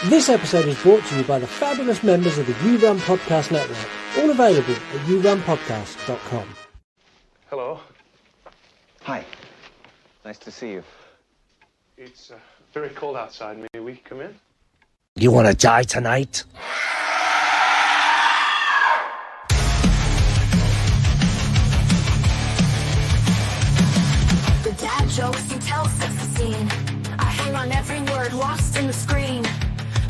This episode is brought to you by the fabulous members of the You Run Podcast Network, all available at yourunpodcast.com. Hello. Hi. Nice to see you. It's very cold outside. May we come in? You want to die tonight? The dad jokes you tell sets the scene. I hang on every word lost in the screen.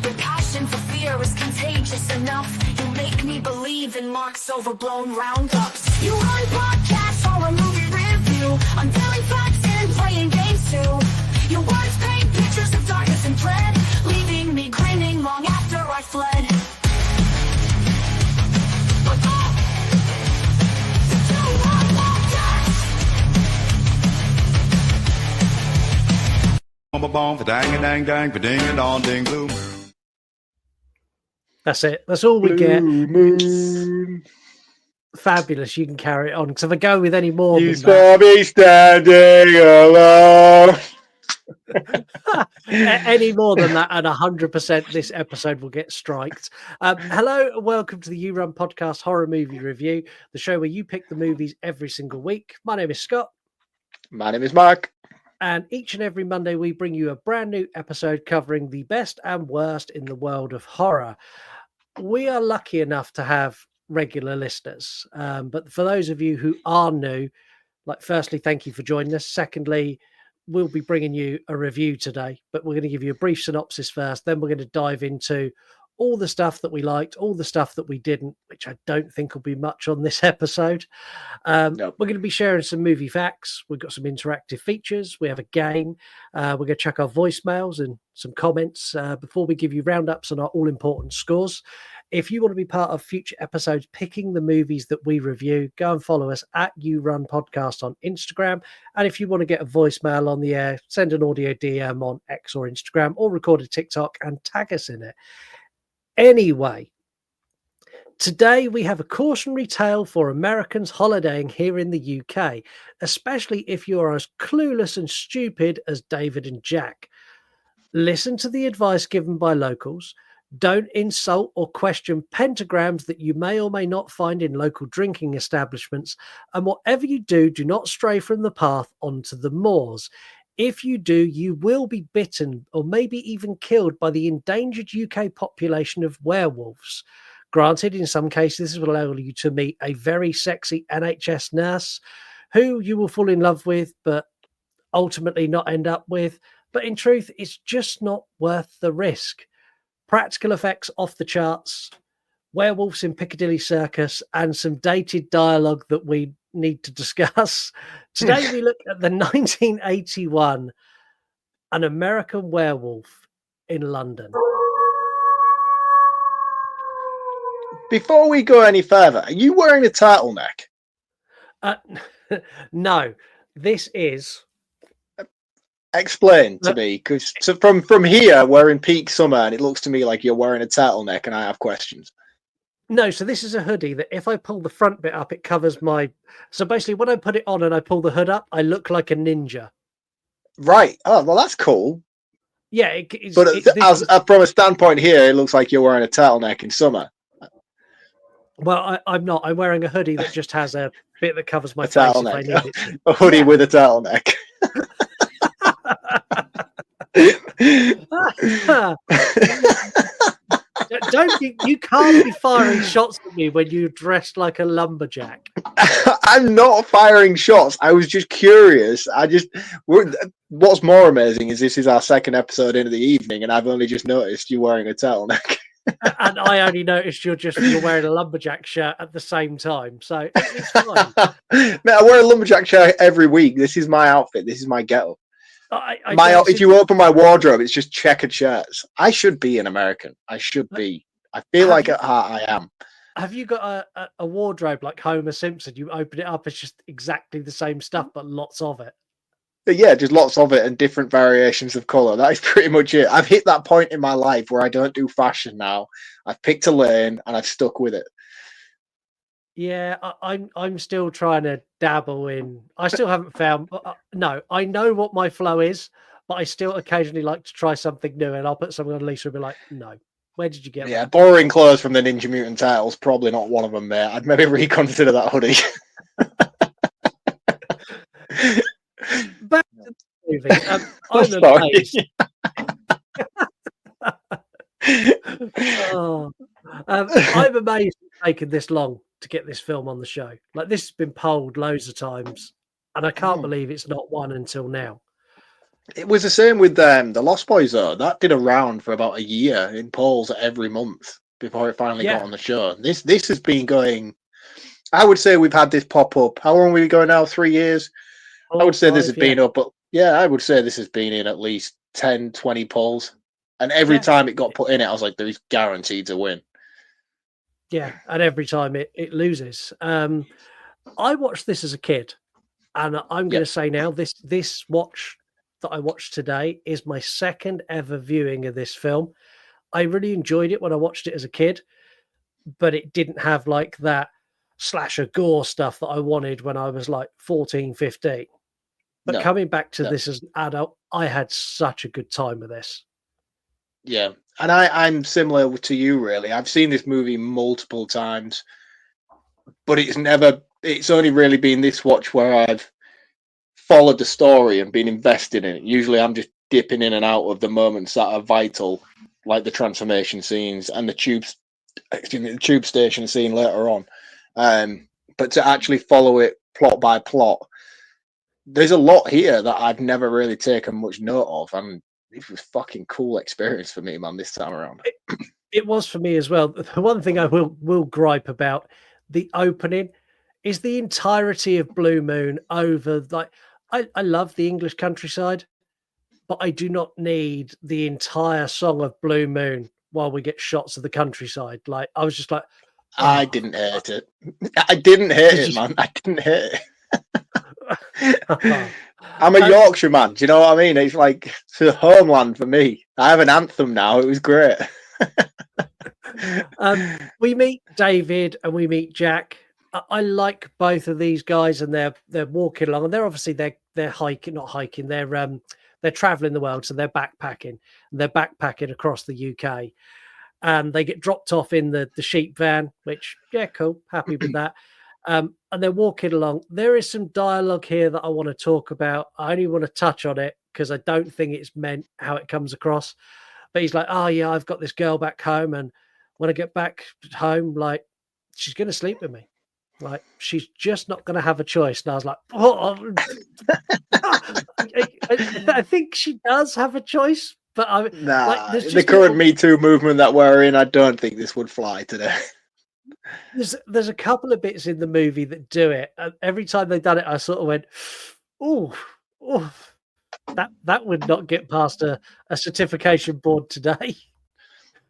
The passion for fear is contagious enough. You make me believe in Marc's overblown roundups. You run podcasts or a movie review, unveiling facts and playing games too. Your words paint pictures of darkness and dread, leaving me grinning long after I fled. But That's it. That's all we get. Moon. Fabulous. You can carry it on. Because if I go with any more You than saw me standing alone. any more than that, and 100% this episode will get striked. Hello and welcome to the You Run Podcast Horror Movie Review, the show where you pick the movies every single week. My name is Scott. My name is Marc. And each and every Monday, we bring you a brand new episode covering the best and worst in the world of horror. We are lucky enough to have regular listeners. But for those of you who are new, firstly, thank you for joining us. Secondly, we'll be bringing you a review today, but we're going to give you a brief synopsis first. Then we're going to dive into all the stuff that we liked, all the stuff that we didn't, which I don't think will be much on this episode. Nope. We're going to be sharing some movie facts. We've got some interactive features. We have a game. We're going to check our voicemails and some comments before we give you roundups on our all-important scores. If you want to be part of future episodes picking the movies that we review, go and follow us at You Run Podcast on Instagram. And if you want to get a voicemail on the air, send an audio DM on X or Instagram or record a TikTok and tag us in it. Anyway, today we have a cautionary tale for Americans holidaying here in the UK, especially if you are as clueless and stupid as David and Jack. Listen to the advice given by locals. Don't insult or question pentagrams that you may or may not find in local drinking establishments. And whatever you do, do not stray from the path onto the moors. If you do, you will be bitten or maybe even killed by the endangered UK population of werewolves. Granted, in some cases, this will allow you to meet a very sexy NHS nurse who you will fall in love with, but ultimately not end up with. But in truth, it's just not worth the risk. Practical effects off the charts, werewolves in Piccadilly Circus, and some dated dialogue that we need to discuss. Today we look at the 1981 An American Werewolf in London. Before we go any further, are you wearing a turtleneck? No, this is... Explain to me, because from here, we're in peak summer, and it looks to me like you're wearing a turtleneck, and I have questions. No, so this is a hoodie that if I pull the front bit up, it covers my... So basically, when I put it on and I pull the hood up, I look like a ninja. Right. Oh, well, that's cool. Yeah. From a standpoint here, it looks like you're wearing a turtleneck in summer. Well, I'm not. I'm wearing a hoodie that just has a bit that covers my A face if I turtleneck. need it to. A hoodie with a turtleneck. You can't be firing shots at me when you're dressed like a lumberjack. I'm not firing shots. I was just curious. What's more amazing is this is our second episode into the evening, and I've only just noticed you wearing a turtleneck. And I only noticed you're wearing a lumberjack shirt at the same time, so it's fine. Man, I wear a lumberjack shirt every week. This is my outfit. This is my get-up. If you open my wardrobe, it's just checkered shirts. I should be an American. I should be. I feel like at heart I am. Have you got a wardrobe like Homer Simpson? You open it up, it's just exactly the same stuff, but lots of it. But yeah, just lots of it and different variations of colour. That is pretty much it. I've hit that point in my life where I don't do fashion now. I've picked a lane and I've stuck with it. Yeah, I'm still trying to dabble in. I still haven't found. No, I know what my flow is. but I still occasionally like to try something new, and I'll put something on Lisa and be like, no, where did you get that? Borrowing clothes from the Ninja Mutant Turtles, probably not one of them, mate. I'd maybe reconsider that hoodie. Back to the movie. I'm amazed. I'm amazed it's taken this long to get this film on the show. Like, this has been polled loads of times, and I can't believe it's not won until now. It was the same with the Lost Boys, though. That did a round for about a year in polls every month before it finally got on the show. This has been going. I would say we've had this pop up. How long are we going now? 3 years. I would say this has been up, but I would say this has been in at least 10, 20 polls. And every time it got put in it, I was like, "There's guaranteed to win." Yeah, and every time it loses. I watched this as a kid, and I'm going to say now, this watch that I watched today is my second ever viewing of this film. I really enjoyed it when I watched it as a kid, but it didn't have like that slasher gore stuff that I wanted when I was like 14, 15. But coming back to this as an adult, I had such a good time with this. Yeah, and I'm similar to you, really. I've seen this movie multiple times, but it's only really been this watch where I've followed the story and been invested in it. Usually I'm just dipping in and out of the moments that are vital, like the transformation scenes and the tube station scene later on. But to actually follow it plot by plot, there's a lot here that I've never really taken much note of, and it was a fucking cool experience for me, man, this time around. It was for me as well. The one thing I will gripe about the opening is the entirety of Blue Moon over, like, I love the English countryside, but I do not need the entire song of Blue Moon while we get shots of the countryside. Like, I was just like, I didn't hate it. I didn't hate it, man. I didn't hate it. I'm a Yorkshire man. Do you know what I mean? It's like, it's a homeland for me. I have an anthem now. It was great. We meet David and we meet Jack. I like both of these guys, and they're walking along, and they're obviously they're hiking, not hiking. They're traveling the world, so they're backpacking. And they're backpacking across the UK, and they get dropped off in the sheep van, which cool, happy with that. And they're walking along. There is some dialogue here that I want to talk about. I only want to touch on it because I don't think it's meant how it comes across. But he's like, "Oh yeah, I've got this girl back home, and when I get back home, like, she's going to sleep with me. Like, she's just not going to have a choice." And I was like, "Oh, I think she does have a choice." But the current Me Too movement that we're in, I don't think this would fly today. There's a couple of bits in the movie that do it. And every time they've done it, I sort of went, "Oh, that would not get past a certification board today."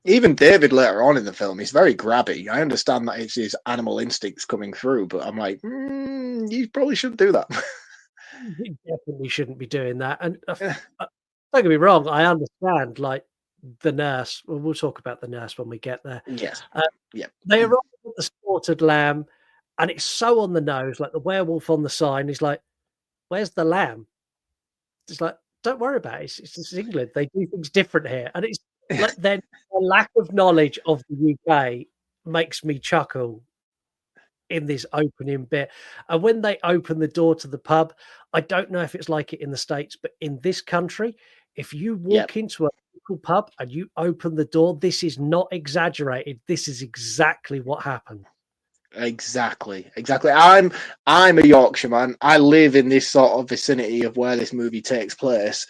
Even David later on in the film, he's very grabby. I understand that it's his animal instincts coming through, but I'm like, you probably shouldn't do that. You definitely shouldn't be doing that. And don't get me wrong, I understand, like, the nurse. Well, we'll talk about the nurse when we get there. Yes. They arrive at the slaughtered lamb, and it's so on the nose, like the werewolf on the sign. He's like, "Where's the lamb?" It's like, don't worry about it. It's England. They do things different here. And it's like, then a lack of knowledge of the UK makes me chuckle in this opening bit. And when they open the door to the pub, I don't know if it's like it in the States, but in this country, if you walk into a local pub and you open the door, this is not exaggerated. This is exactly what happened. Exactly. I'm a Yorkshire man. I live in this sort of vicinity of where this movie takes place,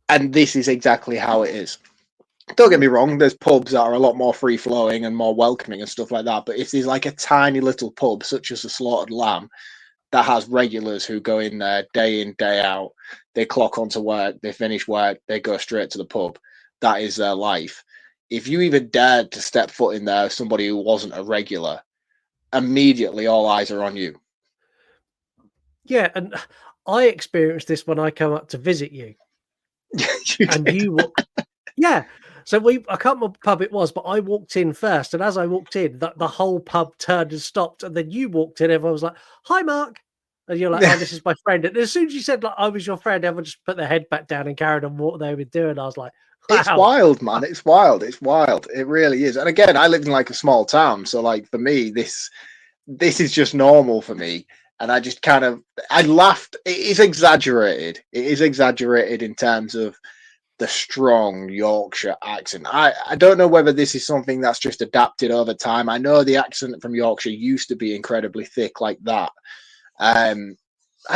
and this is exactly how it is. Don't get me wrong, there's pubs that are a lot more free-flowing and more welcoming and stuff like that, but if there's like a tiny little pub, such as the Slaughtered Lamb, that has regulars who go in there day in, day out, they clock onto work, they finish work, they go straight to the pub, that is their life. If you even dared to step foot in there as somebody who wasn't a regular, immediately all eyes are on you. Yeah, and I experienced this when I come up to visit you. So I can't remember what pub it was, but I walked in first, and as I walked in, the whole pub turned and stopped, and then you walked in, everyone was like, "Hi, Mark," And you're like, oh, this is my friend. And as soon as you said, like, I was your friend, everyone just put their head back down and carried on what they were doing. I was like, wow. It's wild, man. It's wild. It's wild. It really is. And again, I lived in like a small town. So like for me, this is just normal for me. And I just I laughed. It is exaggerated. It is exaggerated in terms of the strong Yorkshire accent. I don't know whether this is something that's just adapted over time. I know the accent from Yorkshire used to be incredibly thick like that. I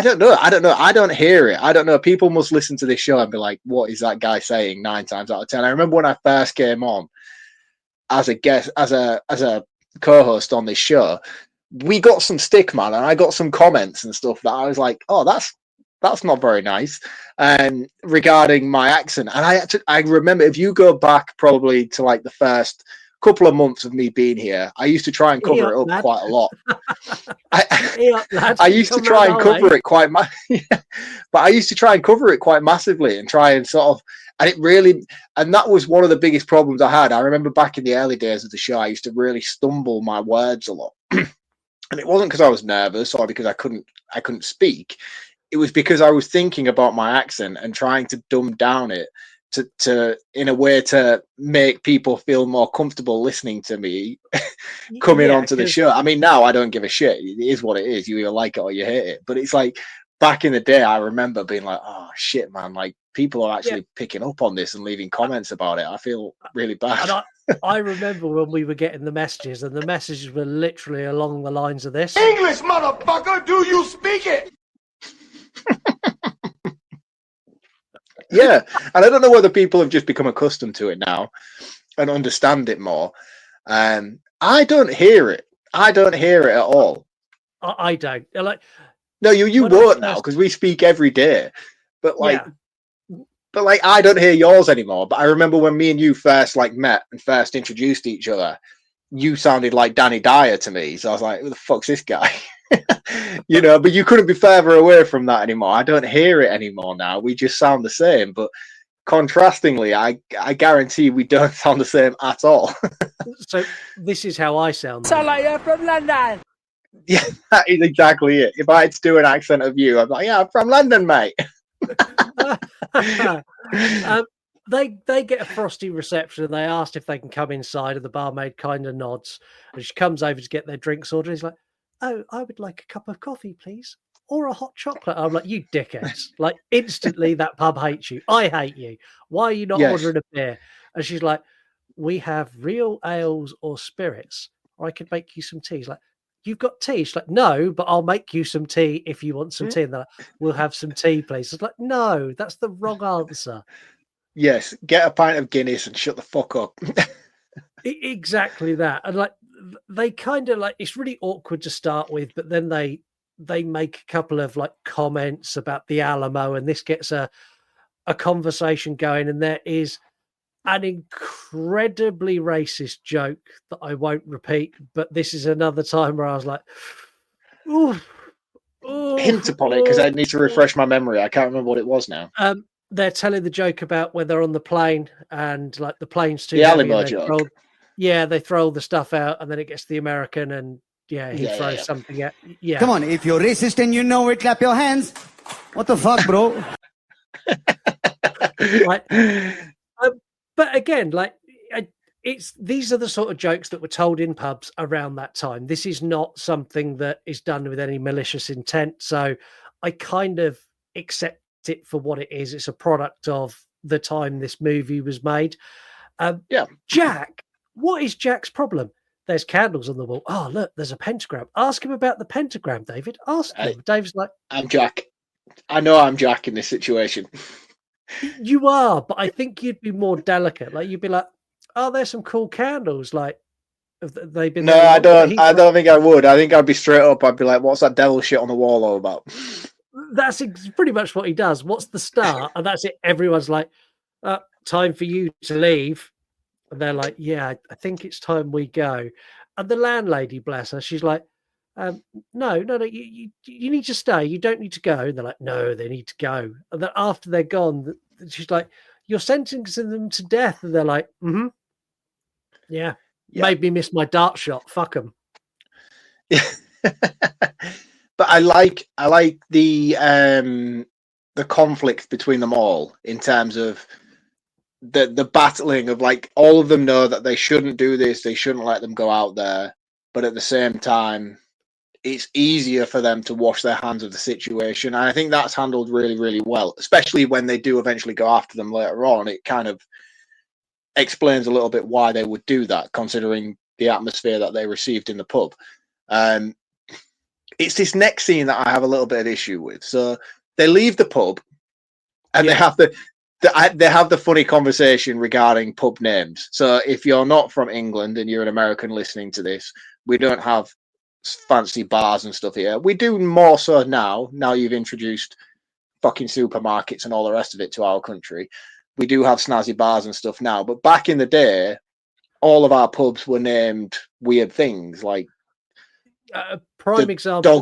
don't know. I don't hear it. I don't know. People must listen to this show and be like, what is that guy saying 9 times out of 10? I remember when I first came on as a guest, as a co-host on this show, we got some stick, man, and I got some comments and stuff that I was like, oh, that's not very nice regarding my accent. And I remember, if you go back probably to like the first couple of months of me being here, I used to try and cover it up quite a lot. I used to try and cover it quite but I used to try and cover it quite massively and try and sort of, and that was one of the biggest problems I had. I remember back in the early days of the show, I used to really stumble my words a lot. And it wasn't because I was nervous or because I couldn't speak. It was because I was thinking about my accent and trying to dumb down it to in a way to make people feel more comfortable listening to me coming onto the show. I mean, now I don't give a shit. It is what it is. You either like it or you hate it. But it's like back in the day, I remember being like, oh shit, man, like people are actually picking up on this and leaving comments about it. I feel really bad. And I remember when we were getting the messages, and the messages were literally along the lines of this. English, motherfucker, do you speak it? Yeah, and I don't know whether people have just become accustomed to it now and understand it more. I don't hear it. I don't hear it at all. I don't. Like, no, you won't now because we speak every day. But like, I don't hear yours anymore. But I remember when me and you first like met and first introduced each other, you sounded like Danny Dyer to me. So I was like, who the fuck's this guy? You know, but you couldn't be further away from that anymore. I don't hear it anymore now. We just sound the same. But contrastingly, I guarantee we don't sound the same at all. So this is how I sound. Sound like you're from London. Yeah, that is exactly it. If I had to do an accent of you, I'm like, yeah, I'm from London, mate. They get a frosty reception and they asked if they can come inside, and the barmaid kind of nods and she comes over to get their drinks order. He's like, oh, I would like a cup of coffee, please, or a hot chocolate. I'm like, you dickheads. Like instantly that pub hates you. I hate you. Why are you not ordering a beer? And she's like, we have real ales or spirits, or I could make you some tea. He's like, you've got tea? She's like, no, but I'll make you some tea if you want some tea. And they're like, we'll have some tea, please. It's like, no, that's the wrong answer. Yes, get a pint of Guinness and shut the fuck up. Exactly that. And like they kind of like, it's really awkward to start with, but then they make a couple of like comments about the Alamo, and this gets a conversation going, and there is an incredibly racist joke that I won't repeat, but this is another time where I was like, ooh, hint upon it because I need to refresh my memory. I can't remember what it was now. They're telling the joke about when they're on the plane and like the plane's too the heavy. Alamo joke. They throw all the stuff out, and then it gets the American, and he throws something out. Yeah. Come on, if you're racist and you know it, clap your hands. What the fuck, bro? Like, but again, like these are the sort of jokes that were told in pubs around that time. This is not something that is done with any malicious intent. So I kind of accept it for what it is. It's a product of the time this movie was made. Jack, what is Jack's problem? There's candles on the wall. Oh, look, there's a pentagram. Ask him about the pentagram, David. Ask him. David's like, I'm Jack. I know I'm Jack in this situation. You are, but I think you'd be more delicate. Like you'd be like, oh, there's some cool candles. Like they've been. No, I don't. I don't think I would. I think I'd be straight up. I'd be like, what's that devil shit on the wall all about? That's pretty much what he does. What's the start? And that's it. Everyone's like, time for you to leave. And they're like, yeah, I think it's time we go. And the landlady, bless her, she's like, no, you need to stay. You don't need to go. And they're like, no, they need to go. And then after they're gone, she's like, you're sentencing them to death. And they're like, made me miss my dart shot. Fuck them. Yeah. But I like the conflict between them all in terms of the battling of like all of them know that they shouldn't do this, they shouldn't let them go out there, but at the same time it's easier for them to wash their hands of the situation. And I think that's handled really, really well, especially when they do eventually go after them later on. It kind of explains a little bit why they would do that, considering the atmosphere that they received in the pub. It's this next scene that I have a little bit of issue with. So they leave the pub and they have the funny conversation regarding pub names. So if you're not from England and you're an American listening to this, we don't have fancy bars and stuff here. We do more so now. Now you've introduced fucking supermarkets and all the rest of it to our country. We do have snazzy bars and stuff now. But back in the day, all of our pubs were named weird things like prime example,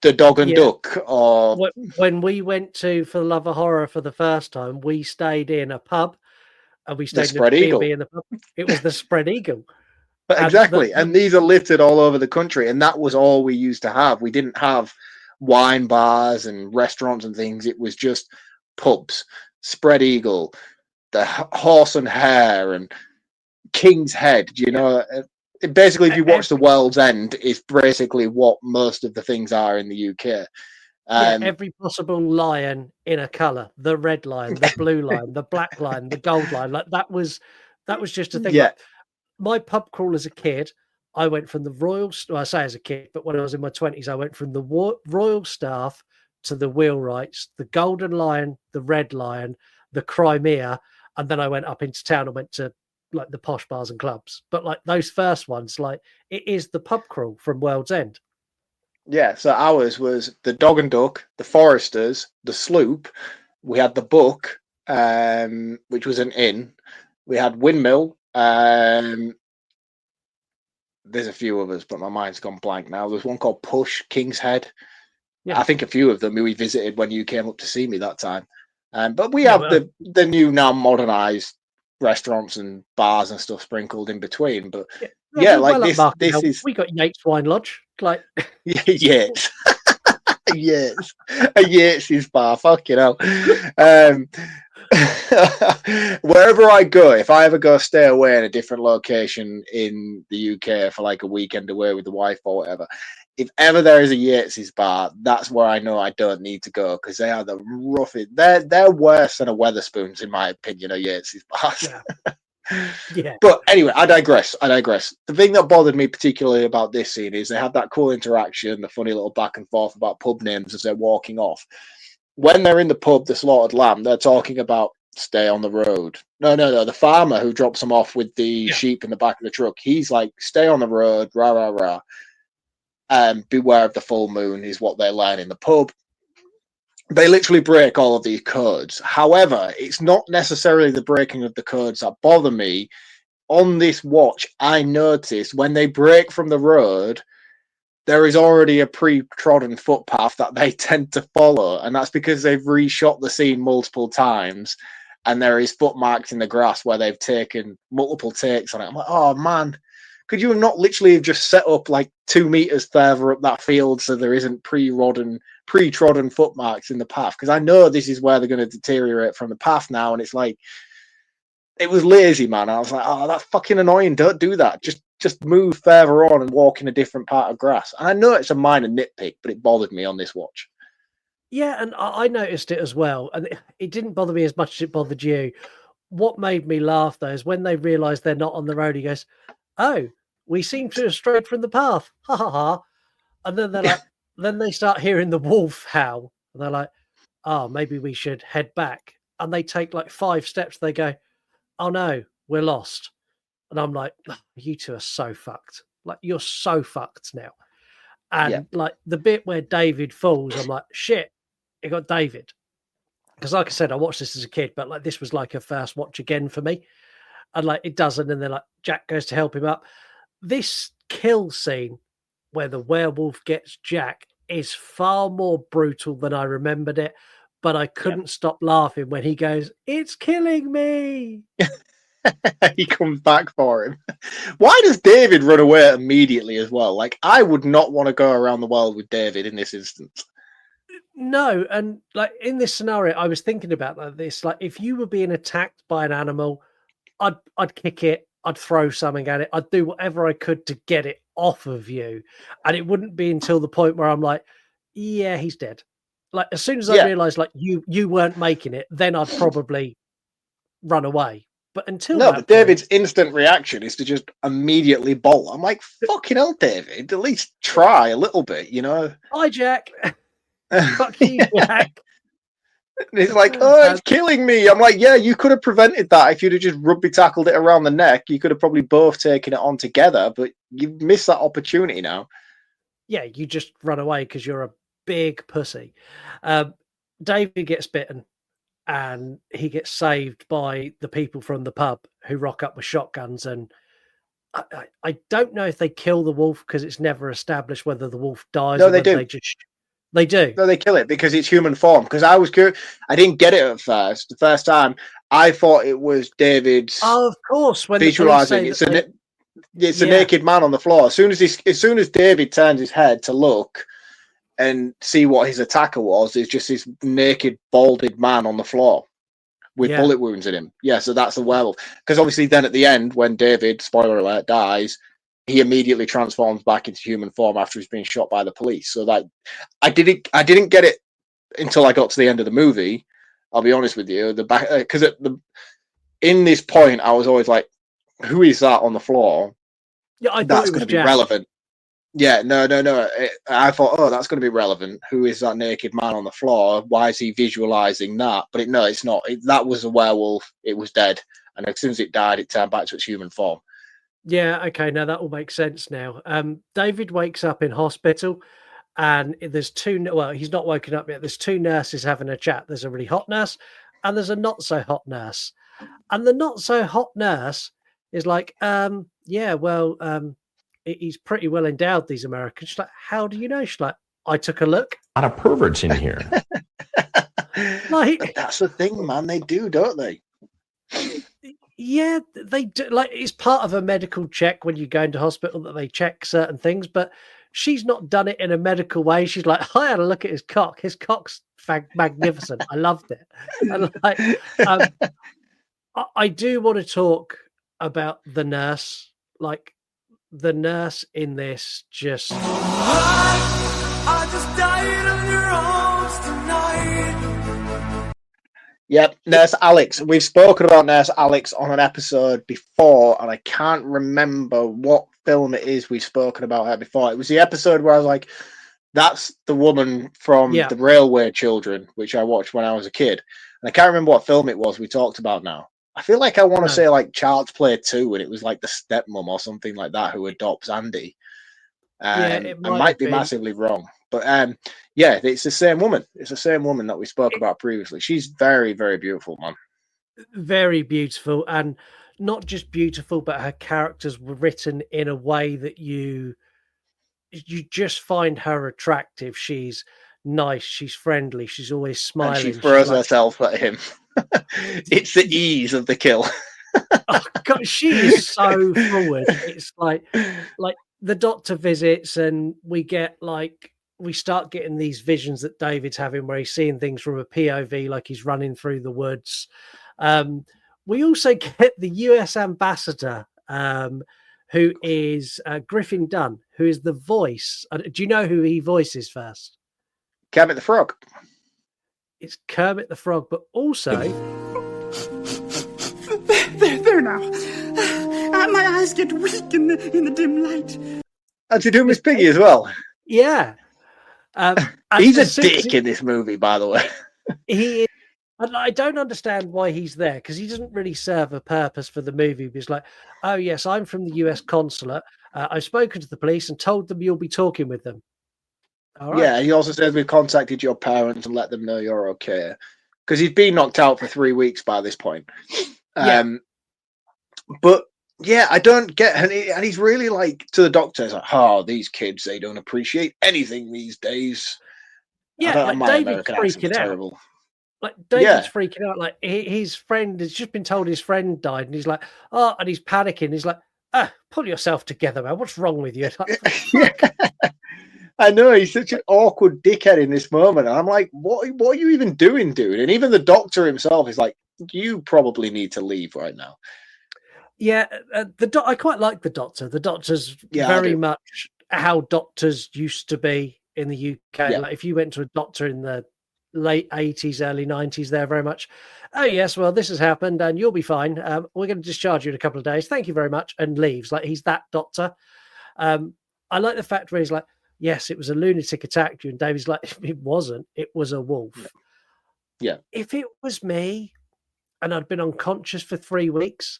the dog and duck, or when we went to For the Love of Horror for the first time, we stayed in a pub and we stayed in a B&B in the pub. It was the Spread Eagle. Exactly. And these are littered all over the country, and that was all we used to have. We didn't have wine bars and restaurants and things. It was just pubs. Spread Eagle, the Horse and Hare, and King's Head. You know, basically, if you watch The World's End, it's basically what most of the things are in the UK. Every possible lion in a colour: the red lion, the blue lion, the black lion, the gold lion. Like that was just a thing. Yeah. Like, my pub crawl as a kid, I went from the Royal. Well, I say as a kid, but when I was in my 20s, I went from the Royal Staff to the Wheelwrights, the Golden Lion, the Red Lion, the Crimea, and then I went up into town and went to like the posh bars and clubs. But like those first ones, like it is the pub crawl from World's End. Yeah, so ours was the Dog and Duck, the Foresters, the Sloop. We had the Book, which was an inn. We had Windmill. There's a few others, but my mind's gone blank now. There's one called Push, King's Head. Yeah. I think a few of them we visited when you came up to see me that time. But we have the new, now modernized restaurants and bars and stuff sprinkled in between. But like this is, we got Yates Wine Lodge, like Yates. Yes, a Yates's bar. Fuck you know. Wherever I go, if I ever go stay away in a different location in the UK for like a weekend away with the wife or whatever, if ever there is a Yates's bar, that's where I know I don't need to go, because they are the roughest. They're worse than a Weatherspoons, in my opinion, of Yates's bars. Yeah. But anyway, I digress. The thing that bothered me particularly about this scene is they have that cool interaction, the funny little back and forth about pub names as they're walking off. When they're in the pub, the Slaughtered Lamb, they're talking about stay on the road. No. The farmer who drops them off with the sheep in the back of the truck, he's like, stay on the road, rah, rah, rah. Beware of the full moon is what they learn in the pub. They literally break all of these codes. However, it's not necessarily the breaking of the codes that bother me. On this watch, I noticed when they break from the road, there is already a pre-trodden footpath that they tend to follow, and that's because they've reshot the scene multiple times, and there is footmarks in the grass where they've taken multiple takes on it. I'm like, oh man, could you not literally have just set up like 2 meters further up that field so there isn't pre-trodden footmarks in the path? Because I know this is where they're going to deteriorate from the path now, and it's like, it was lazy, man. I was like, oh, that's fucking annoying. Don't do that. Just move further on and walk in a different part of grass. And I know it's a minor nitpick, but it bothered me on this watch. Yeah, and I noticed it as well. And it didn't bother me as much as it bothered you. What made me laugh, though, is when they realise they're not on the road, he goes, oh, we seem to have strayed from the path. Ha, ha, ha. And then they're like, then they start hearing the wolf howl. And they're like, oh, maybe we should head back. And they take like 5 steps. They go, oh, no, we're lost. And I'm like, oh, you two are so fucked. Like, you're so fucked now. And like the bit where David falls, I'm like, shit, it got David. Because like I said, I watched this as a kid, but like this was like a first watch again for me. And like it doesn't. And then like Jack goes to help him up. This kill scene where the werewolf gets Jack is far more brutal than I remembered it. But I couldn't stop laughing when he goes, it's killing me. he comes back for him. Why does David run away immediately as well? Like, I would not want to go around the world with David in this instance. No, and like in this scenario, I was thinking about this. Like, if you were being attacked by an animal, I'd kick it, I'd throw something at it, I'd do whatever I could to get it off of you, and it wouldn't be until the point where I'm like, yeah, he's dead. Like, as soon as I realised like you weren't making it, then I'd probably run away. But until no, but David's instant reaction is to just immediately bolt. I'm like, fucking hell, David, at least try a little bit, you know? Hi, Jack. Fuck you, Jack. And he's like, oh, it's killing me. I'm like, yeah, you could have prevented that if you'd have just rugby tackled it around the neck. You could have probably both taken it on together, but you've missed that opportunity now. Yeah, you just run away because you're a big pussy. David gets bitten, and he gets saved by the people from the pub who rock up with shotguns. And I don't know if they kill the wolf because it's never established whether the wolf dies. No, or they whether do. They do. No, they kill it because it's human form. Because I was curious. I didn't get it at first. The first time, I thought it was David's. Oh, of course. When visualizing it's a naked man on the floor. As soon as David turns his head to look and see what his attacker was, there's just this naked, balded man on the floor with bullet wounds in him. Yeah, so that's the werewolf. Because obviously, then at the end, when David, spoiler alert, dies, he immediately transforms back into human form after he's been shot by the police. So that I didn't get it until I got to the end of the movie. I'll be honest with you, because in this point, I was always like, "Who is that on the floor?" Yeah, I thought that's it was going to be relevant. Yeah, no. I thought, oh, that's going to be relevant. Who is that naked man on the floor? Why is he visualizing that? But no, it's not. That was a werewolf. It was dead, and as soon as it died, it turned back to its human form. Yeah, okay, now that all makes sense now. David wakes up in hospital, and there's he's not woken up yet. There's two nurses having a chat. There's a really hot nurse, and there's a not so hot nurse. And the not so hot nurse is like, he's pretty well endowed, these Americans. She's like, how do you know? She's like, I took a look. A lot of perverts in here. But that's the thing, man. They do, don't they? Yeah, they do. Like, it's part of a medical check when you go into hospital that they check certain things, but she's not done it in a medical way. She's like, I had a look at his cock. His cock's magnificent. I loved it. And like, I do want to talk about the nurse. Like, the nurse in this just. I just died on your arms tonight. Yep, Nurse Alex. We've spoken about Nurse Alex on an episode before, and I can't remember what film it is we've spoken about her before. It was the episode where I was like, that's the woman from the Railway Children, which I watched when I was a kid. And I can't remember what film it was we talked about now. I feel like I want to say like Child's Play 2, and it was like the stepmom or something like that who adopts Andy. I might be massively wrong. But it's the same woman. It's the same woman that we spoke about previously. She's very, very beautiful, man. Very beautiful. And not just beautiful, but her characters were written in a way that you just find her attractive. She's nice. She's friendly. She's always smiling. And she throws herself at him. It's the ease of the kill. Oh, God, she is so forward. It's like the doctor visits, and we start getting these visions that David's having where he's seeing things from a POV, like he's running through the woods. We also get the US ambassador, who is Griffin Dunn, who is the voice. Do you know who he voices first? Kermit the Frog. It's Kermit the Frog, but also... There now. My eyes get weak in the dim light. How'd you do Miss Piggy as well? Yeah. He's a dick in this movie, by the way. He is. I don't understand why he's there, because he doesn't really serve a purpose for the movie. He's like, oh, yes, I'm from the US consulate. I've spoken to the police and told them you'll be talking with them. All right. Yeah, he also says we've contacted your parents and let them know you're okay. Because he's been knocked out for 3 weeks by this point. But yeah, I don't get, and he's really like to the doctor. He's like, "Oh, these kids, they don't appreciate anything these days." Yeah, like David's freaking out. terrible. Like David's freaking out. Like his friend has just been told his friend died, and he's like, oh, and he's panicking. He's like, pull yourself together, man. What's wrong with you? Like, I know, he's such an awkward dickhead in this moment. And I'm like, what are you even doing, dude? And even the doctor himself is like, you probably need to leave right now. Yeah, I quite like the doctor. The doctor's very much how doctors used to be in the UK. Yeah. Like if you went to a doctor in the late 80s, early 90s, they're very much, oh, yes, well, this has happened and you'll be fine. We're going to discharge you in a couple of days. Thank you very much. And leaves. Like he's that doctor. I like the fact where he's like, yes, it was a lunatic attacked you. And David's like, it wasn't. It was a wolf. Yeah. If it was me and I'd been unconscious for 3 weeks,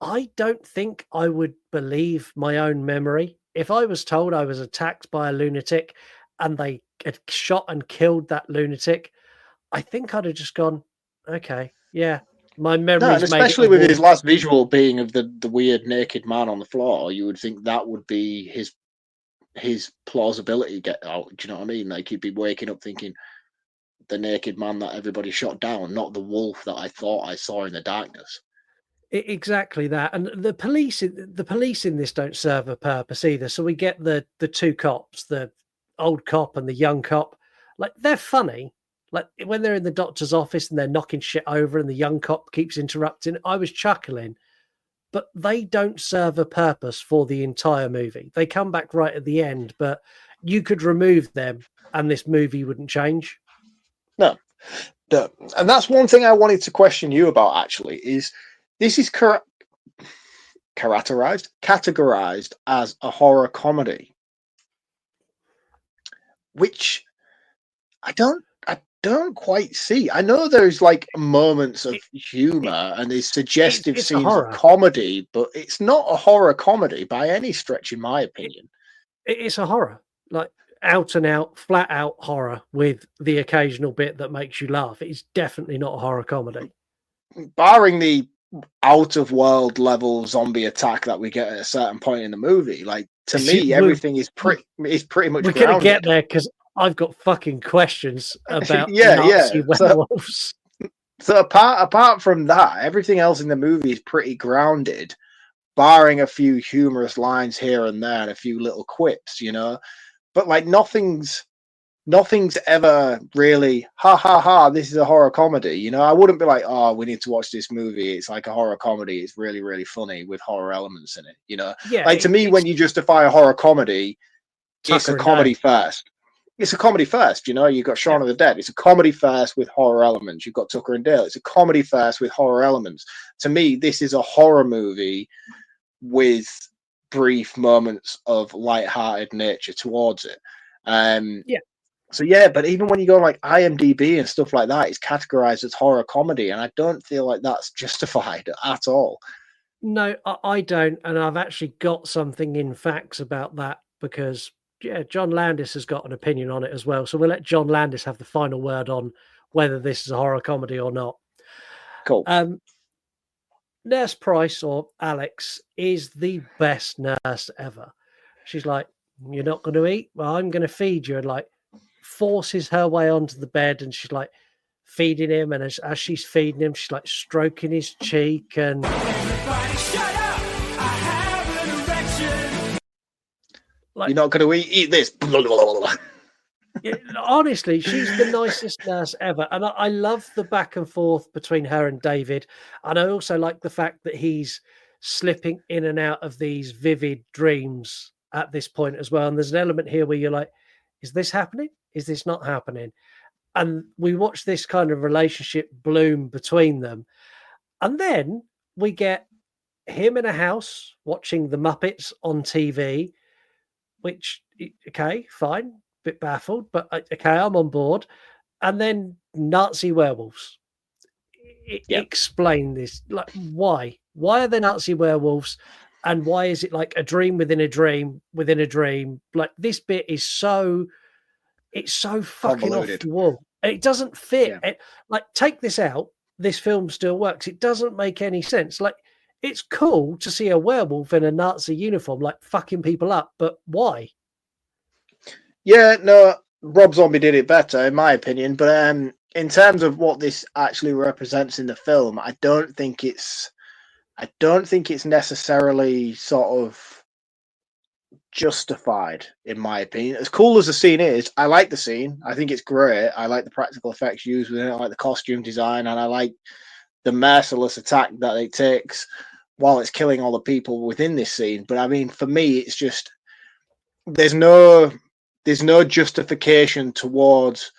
I don't think I would believe my own memory. If I was told I was attacked by a lunatic and they had shot and killed that lunatic, I think I'd have just gone, okay, yeah, my memory. And especially with his last visual being of the weird naked man on the floor, you would think that would be his plausibility get out. Do you know what I mean? Like he'd be waking up thinking the naked man that everybody shot down, not the wolf that I thought I saw in the darkness. Exactly that. And the police in this don't serve a purpose either. So we get the two cops, the old cop and the young cop. Like they're funny. Like when they're in the doctor's office and they're knocking shit over and the young cop keeps interrupting, I was chuckling. But they don't serve a purpose for the entire movie. They come back right at the end, but you could remove them and this movie wouldn't change. No. And that's one thing I wanted to question you about, actually, is this is categorized as a horror comedy, which I don't quite see. I know there's like moments of humor and there's suggestive scenes of comedy, but it's not a horror comedy by any stretch, in my opinion. It's a horror, like out and out, flat out horror with the occasional bit that makes you laugh. It's definitely not a horror comedy. Barring the out of world level zombie attack that we get at a certain point in the movie, like to me, everything is pretty much. We're going to get there because I've got fucking questions about Nazi werewolves. So apart from that, everything else in the movie is pretty grounded, barring a few humorous lines here and there and a few little quips, you know. But like nothing's ever really ha ha ha, this is a horror comedy, you know. I wouldn't be like, oh, we need to watch this movie, it's like a horror comedy, it's really, really funny with horror elements in it, you know. Like to me, when you justify a horror comedy, it's a comedy first. It's a comedy first, you know. You've got Shaun of the Dead, it's a comedy first with horror elements. You've got Tucker and Dale, it's a comedy first with horror elements. To me, this is a horror movie with brief moments of light-hearted nature towards it. So yeah, but even when you go like IMDb and stuff like that, it's categorized as horror comedy, and I don't feel like that's justified at all. No, I don't, and I've actually got something in facts about that because John Landis has got an opinion on it as well. So we'll let John Landis have the final word on whether this is a horror comedy or not. Cool. Nurse Price, or Alex, is the best nurse ever. She's like, you're not going to eat? Well, I'm going to feed you. And like forces her way onto the bed, and she's like feeding him. And as she's feeding him, she's like stroking his cheek. And everybody shut up! I have an erection. Like, you're not going to eat this. Honestly, she's the nicest nurse ever. And I love the back and forth between her and David. And I also like the fact that he's slipping in and out of these vivid dreams at this point as well. And there's an element here where you're like, is this happening? Is this not happening? And we watch this kind of relationship bloom between them. And then we get him in a house watching the Muppets on TV, which, okay, fine. Bit baffled, but okay, I'm on board. And then Nazi werewolves. Explain this. Like, why are there Nazi werewolves, and why is it like a dream within a dream within a dream? Like, this bit is so fucking off the wall. It doesn't fit. Like, take this out, this film still works. It doesn't make any sense. Like, it's cool to see a werewolf in a Nazi uniform like fucking people up, but why? Yeah, no, Rob Zombie did it better, in my opinion. But in terms of what this actually represents in the film, I don't think it's necessarily sort of justified, in my opinion. As cool as the scene is, I like the scene. I think it's great. I like the practical effects used within it. I like the costume design, and I like the merciless attack that it takes while it's killing all the people within this scene. But I mean, for me, it's just there's no justification towards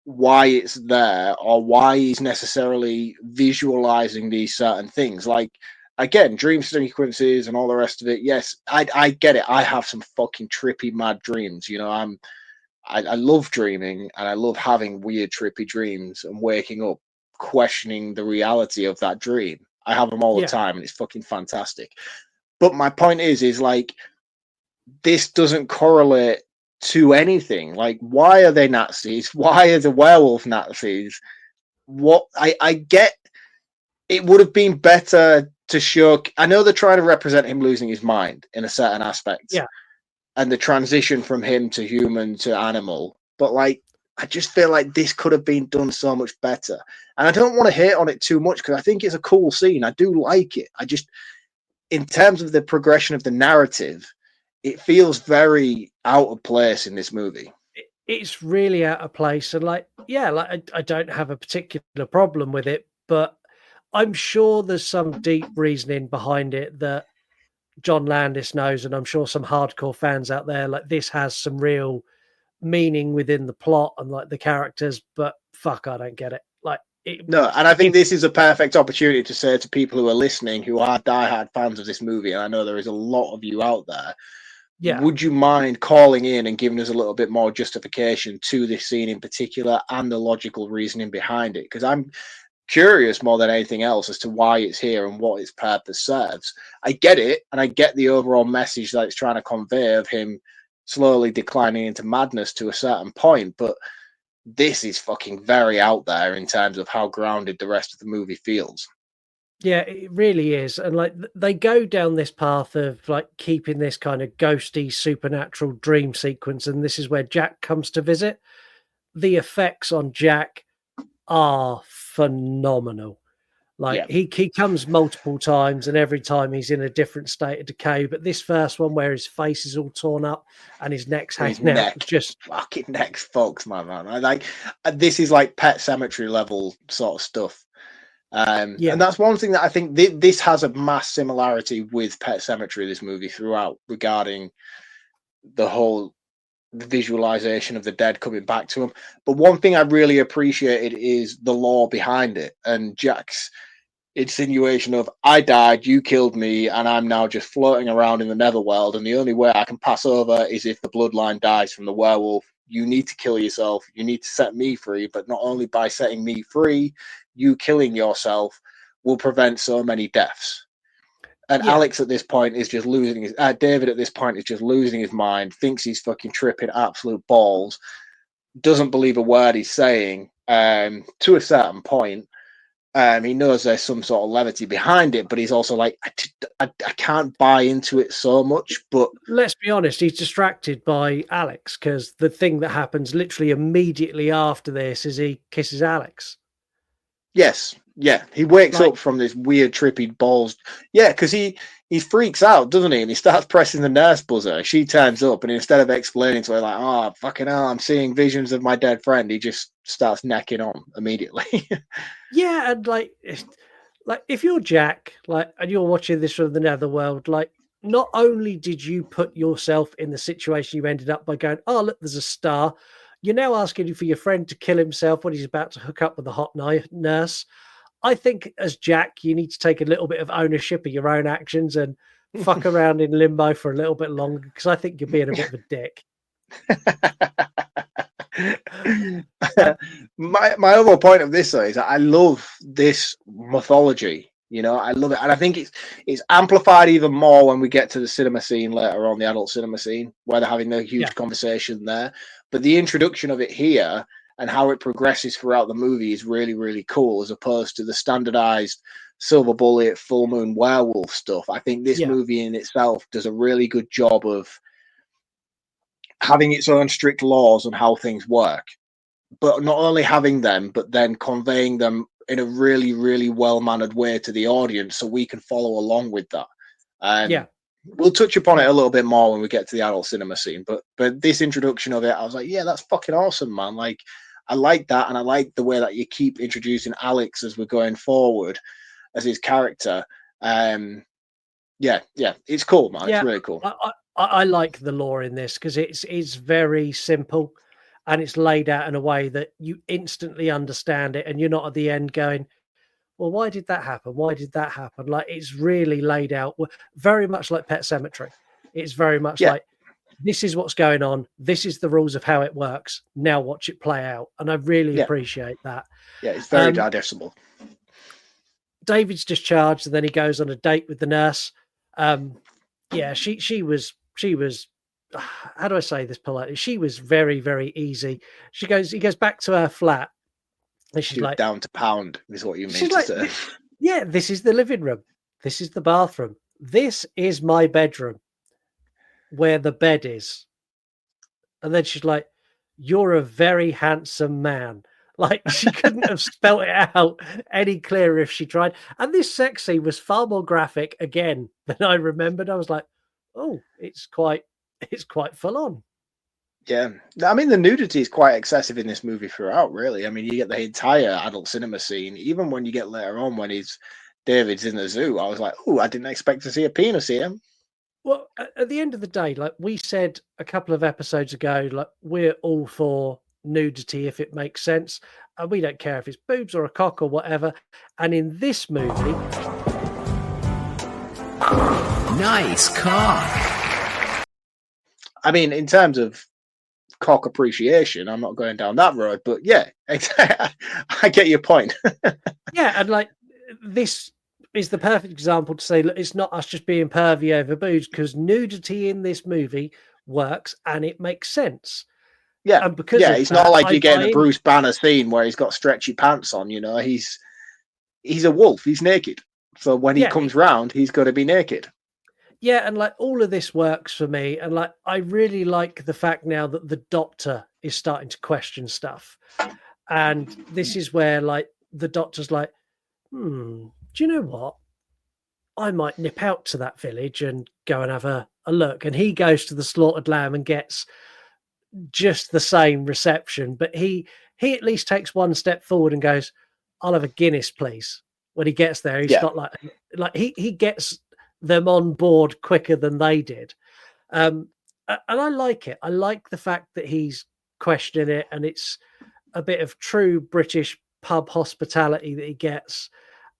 why it's there or why he's necessarily visualizing these certain things. Like, again, dream sequences and all the rest of it. Yes, I get it. I have some fucking trippy, mad dreams. You know, I love dreaming and I love having weird, trippy dreams and waking up questioning the reality of that dream. I have them all the time, and it's fucking fantastic. But my point is like, this doesn't correlate to anything. Like, why are they Nazis? Why are the werewolf Nazis? What I get, it would have been better to show. I know they're trying to represent him losing his mind in a certain aspect, and the transition from him to human to animal. But like, I just feel like this could have been done so much better. And I don't want to hate on it too much because I think it's a cool scene. I do like it. I just, in terms of the progression of the narrative, it feels very out of place in this movie. It's really out of place. And like, I don't have a particular problem with it, but I'm sure there's some deep reasoning behind it that John Landis knows. And I'm sure some hardcore fans out there, like, this has some real meaning within the plot and like the characters, but fuck, I don't get it. Like, no, and I think this is a perfect opportunity to say to people who are listening, who are diehard fans of this movie, and I know there is a lot of you out there, would you mind calling in and giving us a little bit more justification to this scene in particular and the logical reasoning behind it? Because I'm curious more than anything else as to why it's here and what its purpose serves. I get it, and I get the overall message that it's trying to convey of him slowly declining into madness to a certain point, but this is fucking very out there in terms of how grounded the rest of the movie feels. Yeah, it really is. And like, they go down this path of like keeping this kind of ghosty supernatural dream sequence, and this is where Jack comes to visit. The effects on Jack are phenomenal. Like, he comes multiple times, and every time he's in a different state of decay. But this first one, where his face is all torn up and his neck's hanging out, just fucking neck's fucked, my man. I like, this is like Pet Sematary level sort of stuff. And that's one thing that I think this has a mass similarity with Pet Sematary, this movie, throughout, regarding the visualization of the dead coming back to him. But one thing I really appreciated is the lore behind it, and Jack's insinuation of, I died, you killed me, and I'm now just floating around in the netherworld, and the only way I can pass over is if the bloodline dies from the werewolf. You need to kill yourself, you need to set me free, but not only by setting me free, you killing yourself will prevent so many deaths. And Alex at this point is just losing his David at this point is just losing his mind, thinks he's fucking tripping absolute balls, doesn't believe a word he's saying, to a certain point. He knows there's some sort of levity behind it, but he's also like, I can't buy into it so much. But let's be honest, he's distracted by Alex, because the thing that happens literally immediately after this is he kisses Alex. Yes, he wakes up from this weird trippy balls. Yeah, because he freaks out, doesn't he? And he starts pressing the nurse buzzer. She turns up, and instead of explaining to her like, "Oh, fucking hell, I'm seeing visions of my dead friend," he just starts necking on immediately. Yeah, and like if you're Jack, like, and you're watching this from the netherworld, like, not only did you put yourself in the situation you ended up by going, "Oh, look, there's a star," you're now asking for your friend to kill himself when he's about to hook up with a hot nurse. I think as Jack, you need to take a little bit of ownership of your own actions and fuck around in limbo for a little bit longer, because I think you're being a bit of a dick. my overall point of this though is that I love this mythology. You know, I love it, and I think it's amplified even more when we get to the cinema scene later on, the adult cinema scene, where they're having a huge conversation there. But the introduction of it here and how it progresses throughout the movie is really, really cool, as opposed to the standardized silver bullet, full moon werewolf stuff. I think this movie in itself does a really good job of having its own strict laws on how things work. but not only having them, but then conveying them in a really, really well-mannered way to the audience so we can follow along with that. And we'll touch upon it a little bit more when we get to the adult cinema scene. But this introduction of it, I was like, yeah, that's fucking awesome, man. Like, I like that, and I like the way that you keep introducing Alex as we're going forward as his character. Yeah, it's cool, man. It's really cool. I like the lore in this because it's very simple and it's laid out in a way that you instantly understand it, and you're not at the end going, well, why did that happen? Why did that happen? Like, it's really laid out very much like Pet Sematary. It's very much like, this is what's going on. This is the rules of how it works. Now watch it play out. And I really appreciate that. Yeah, it's very digestible. David's discharged, and then he goes on a date with the nurse. She was how do I say this politely? She was very, very easy. He goes back to her flat, and she's like, down to pound is what you mean to say. Yeah, this is the living room. This is the bathroom. This is my bedroom where the bed is. And then she's like, you're a very handsome man. Like, she couldn't have spelt it out any clearer if she tried. And this sex scene was far more graphic again than I remembered. I was like, oh, it's quite full on. Yeah. I mean, the nudity is quite excessive in this movie throughout, really. I mean, you get the entire adult cinema scene. Even when you get later on when David's in the zoo, I was like, oh, I didn't expect to see a penis here. Well, at the end of the day, like we said a couple of episodes ago, like, we're all for nudity if it makes sense, and we don't care if it's boobs or a cock or whatever. And in this movie, nice cock. I mean, in terms of cock appreciation, I'm not going down that road, but yeah, I get your point. Yeah, and like, this is the perfect example to say, look, it's not us just being pervy over boobs, because nudity in this movie works and it makes sense. Yeah, and because it's not like you're getting a Bruce Banner scene where he's got stretchy pants on. You know, he's a wolf. He's naked. So when he comes round, he's got to be naked. Yeah, and like, all of this works for me. And like, I really like the fact now that the doctor is starting to question stuff. And this is where, like, the doctor's like, do you know what? I might nip out to that village and go and have a look. And he goes to the slaughtered lamb and gets just the same reception, but he at least takes one step forward and goes, I'll have a Guinness, please. When he gets there, he's not like he gets them on board quicker than they did. And I like it. I like the fact that he's questioning it, and it's a bit of true British pub hospitality that he gets.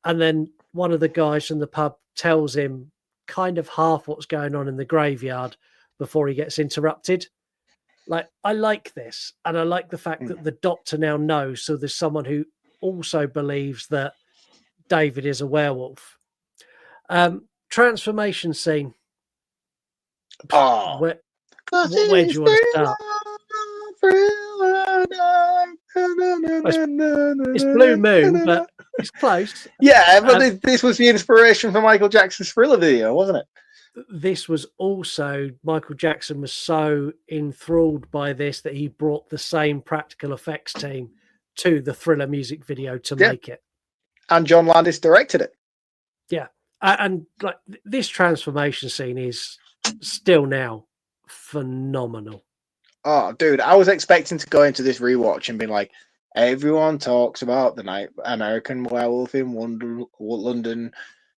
And then one of the guys from the pub tells him kind of half what's going on in the graveyard before he gets interrupted. Like, I like this, and I like the fact that the doctor now knows, so there's someone who also believes that David is a werewolf. Transformation scene. Oh, where do you want to start? It's Blue Moon, but it's close. Yeah, but this was the inspiration for Michael Jackson's Thriller video, wasn't it? This was also, Michael Jackson was so enthralled by this that he brought the same practical effects team to the Thriller music video to make it. And John Landis directed it. Yeah. And like, this transformation scene is still now phenomenal. Oh, dude, I was expecting to go into this rewatch and be like, everyone talks about the night American Werewolf in London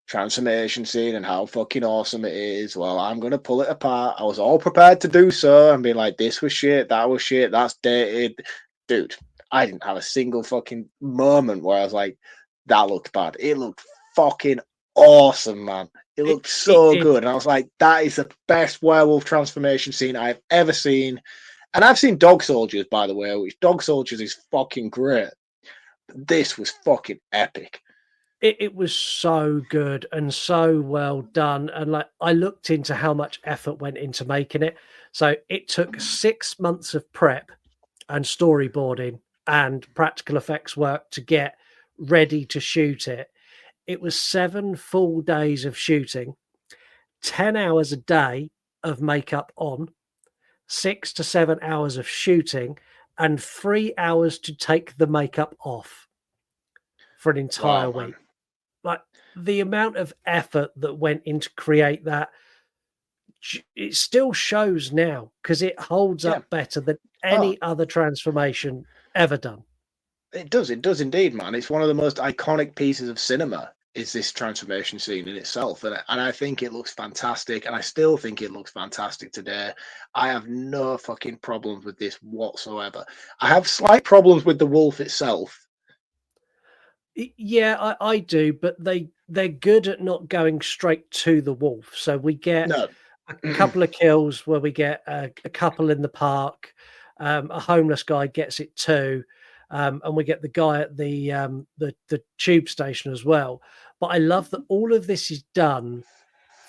transformation scene and how fucking awesome it is. Well, I'm going to pull it apart. I was all prepared to do so and be like, this was shit, that was shit, that's dated. Dude, I didn't have a single fucking moment where I was like, that looked bad. It looked fucking awesome, man. It looked so good. And I was like, that is the best werewolf transformation scene I've ever seen. And I've seen Dog Soldiers, by the way, which Dog Soldiers is fucking great. But this was fucking epic. It was so good and so well done. And like, I looked into how much effort went into making it. So it took 6 months of prep and storyboarding and practical effects work to get ready to shoot it. It was 7 full days of shooting, 10 hours a day of makeup on, 6 to 7 hours of shooting, and 3 hours to take the makeup off for an entire week. Like the amount of effort that went into create that, it still shows now because it holds up better than any other transformation ever done. It does indeed, man. It's one of the most iconic pieces of cinema, is this transformation scene in itself. And I think it looks fantastic, and I still think it looks fantastic today. I have no fucking problems with this whatsoever. I have slight problems with the wolf itself. Yeah, I do, but they're good at not going straight to the wolf. So we get a couple of kills where we get a couple in the park. A homeless guy gets it too. And we get the guy at the tube station as well. But I love that all of this is done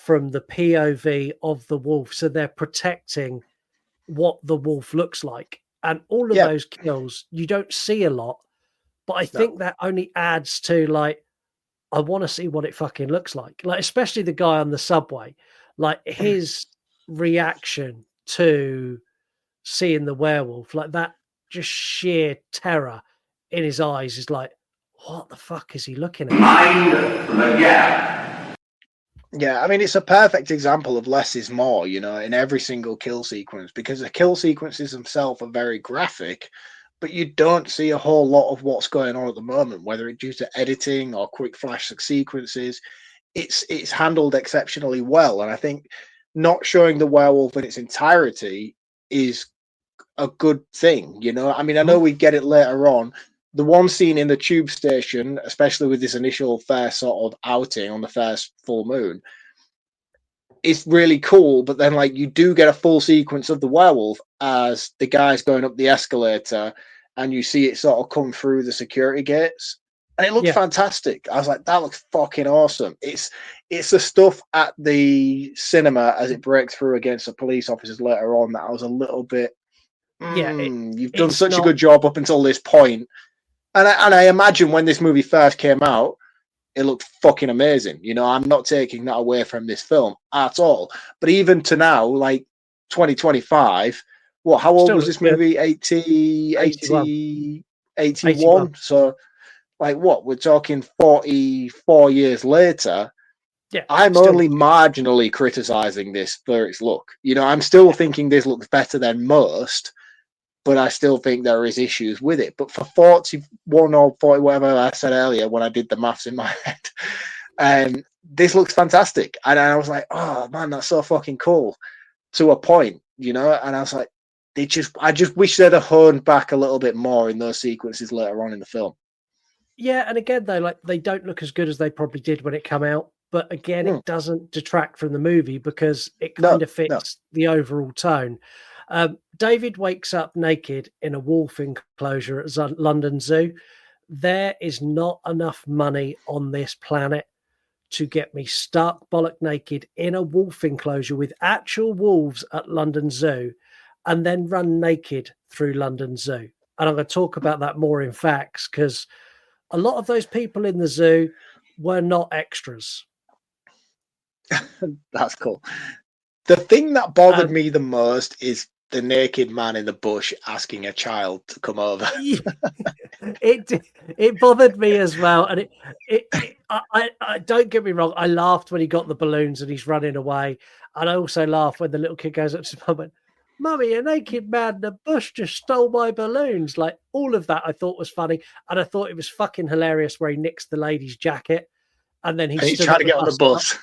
from the POV of the wolf. So they're protecting what the wolf looks like. And all of those kills, you don't see a lot. But I think that only adds to, like, I want to see what it fucking looks like. Like, especially the guy on the subway. Like, his reaction to seeing the werewolf, like that just sheer terror in his eyes is like, what the fuck is he looking at? Mind the gap. Yeah, I mean, it's a perfect example of less is more, you know, in every single kill sequence, because the kill sequences themselves are very graphic, but you don't see a whole lot of what's going on at the moment, whether it's due to editing or quick flash sequences. It's handled exceptionally well, and I think not showing the werewolf in its entirety is a good thing, you know. I mean, I know we get it later on. The one scene in the tube station, especially with this initial first sort of outing on the first full moon, it's really cool. But then, like, you do get a full sequence of the werewolf as the guy's going up the escalator, and you see it sort of come through the security gates, and it looks fantastic. I was like, that looks fucking awesome. It's the stuff at the cinema as it breaks through against the police officers later on that I was a little bit, you've done such a good job up until this point. And I imagine when this movie first came out, it looked fucking amazing. You know, I'm not taking that away from this film at all. But even to now, like 2025, how old was this movie? 81. So, like, we're talking 44 years later. Yeah, I'm only marginally criticizing this for its look. You know, I'm still thinking this looks better than most, but I still think there is issues with it. But for 41 or 40, whatever I said earlier when I did the maths in my head, this looks fantastic. And I was like, oh man, that's so fucking cool to a point, you know? And I was like, I just wish they'd have honed back a little bit more in those sequences later on in the film. Yeah, and again, though, like, they don't look as good as they probably did when it came out. But again, it doesn't detract from the movie because it kind of fits the overall tone. David wakes up naked in a wolf enclosure at London Zoo. There is not enough money on this planet to get me stark bollock naked in a wolf enclosure with actual wolves at London Zoo and then run naked through London Zoo. And I'm going to talk about that more in facts because a lot of those people in the zoo were not extras. That's cool. The thing that bothered me the most is the naked man in the bush asking a child to come over. It bothered me as well, and I don't get me wrong. I laughed when he got the balloons and he's running away, and I also laughed when the little kid goes up to his mum and, "Mummy, a naked man in the bush just stole my balloons." Like, all of that I thought was funny, and I thought it was fucking hilarious where he nicks the lady's jacket, and then he's trying to get on the bus,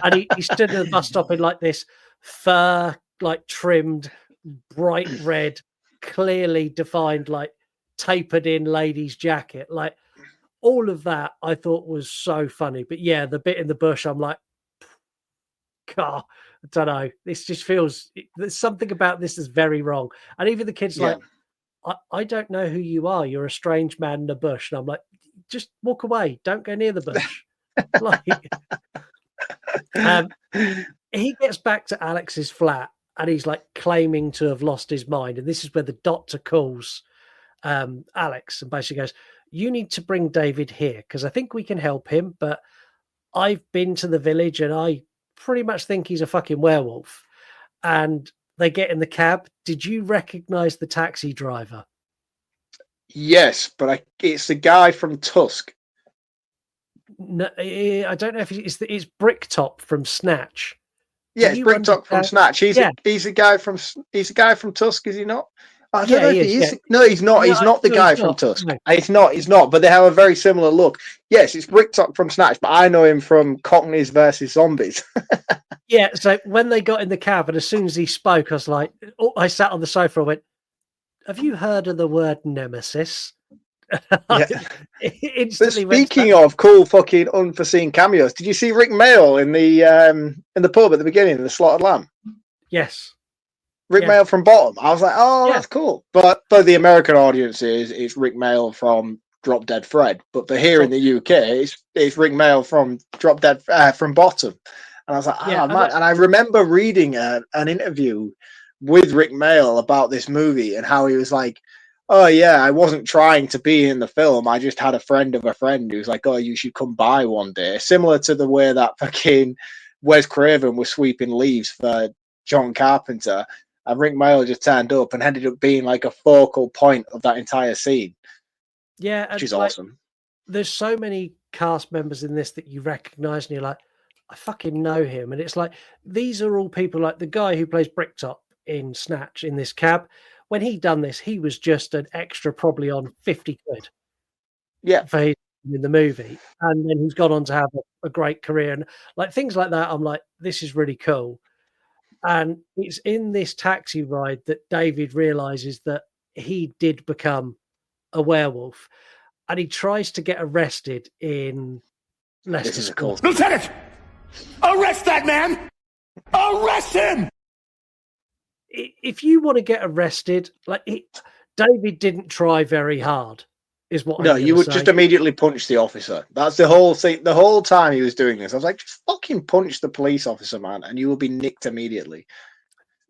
and he stood at the bus stop in like this fur, like trimmed, bright red, clearly defined, like tapered in lady's jacket. Like, all of that I thought was so funny. But yeah, the bit in the bush, I'm like, God, I don't know. This just feels, there's something about this is very wrong. And even the kid's like, I don't know who you are. You're a strange man in the bush. And I'm like, just walk away. Don't go near the bush. Like, he gets back to Alex's flat and he's like claiming to have lost his mind. And this is where the doctor calls Alex and basically goes, "You need to bring David here because I think we can help him. But I've been to the village and I pretty much think he's a fucking werewolf." And they get in the cab. Did you recognize the taxi driver? Yes, but it's the guy from Tusk. No, I don't know if it's Bricktop from Snatch. Yeah, it's Bricktop from Snatch. He's a guy from Tusk, is he not? I don't know if he is. Yeah. No, he's not. He's not the guy from Tusk. No. He's not. But they have a very similar look. Yes, it's Bricktop from Snatch, but I know him from Cockneys versus Zombies. Yeah. So when they got in the cab, and as soon as he spoke, I was like, I sat on the sofa and went, "Have you heard of the word nemesis?" Yeah. But speaking of cool fucking unforeseen cameos, did you see Rick Mayall in the pub at the beginning, the Slaughtered Lamb? Yes. Rick Mayall from Bottom. I was like, oh, that's cool. But for the American audience, it's Rick Mayall from Drop Dead Fred. But for here in the UK, it's Rick Mayall from Drop Dead from Bottom. And I was like, man. And I remember reading an interview with Rick Mayall about this movie and how he was like, oh yeah, I wasn't trying to be in the film. I just had a friend of a friend who was like, oh, you should come by one day. Similar to the way that fucking Wes Craven was sweeping leaves for John Carpenter. And Rick Mayall just turned up and ended up being like a focal point of that entire scene. Yeah. Which is awesome. There's so many cast members in this that you recognize and you're like, I fucking know him. And it's like, these are all people like the guy who plays Bricktop in Snatch in this cab. When he done this, he was just an extra probably on 50 quid. Yeah. For his in the movie. And then he's gone on to have a great career. And like things like that, I'm like, this is really cool. And it's in this taxi ride that David realizes that he did become a werewolf. And he tries to get arrested in Leicester's Court. Lieutenant! Arrest that man! Arrest him! If you want to get arrested, David didn't try very hard, is what. No, you would just immediately punch the officer. That's the whole thing. The whole time he was doing this, I was like, just fucking punch the police officer, man, and you will be nicked immediately.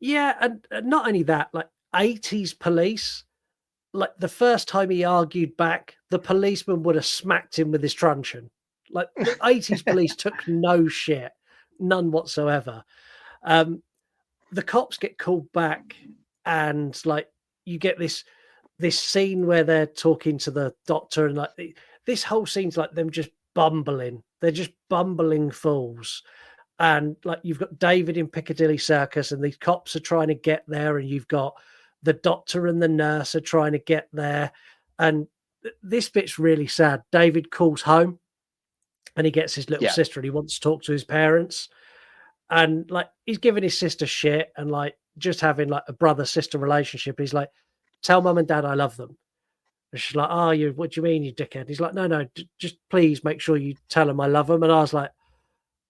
Yeah, and not only that, like 80s police, like the first time he argued back, the policeman would have smacked him with his truncheon. Like the 80s police took no shit, none whatsoever. The cops get called back, and like you get this scene where they're talking to the doctor, and like this whole scene's like them just bumbling. They're just bumbling fools. And like you've got David in Piccadilly Circus, and these cops are trying to get there, and you've got the doctor and the nurse are trying to get there. And this bit's really sad. David calls home, and he gets his little sister, and he wants to talk to his parents. And like he's giving his sister shit and like just having like a brother-sister relationship. He's like, tell mum and dad I love them. And she's like, oh, what do you mean, you dickhead? He's like, no, just please make sure you tell them I love them. And I was like,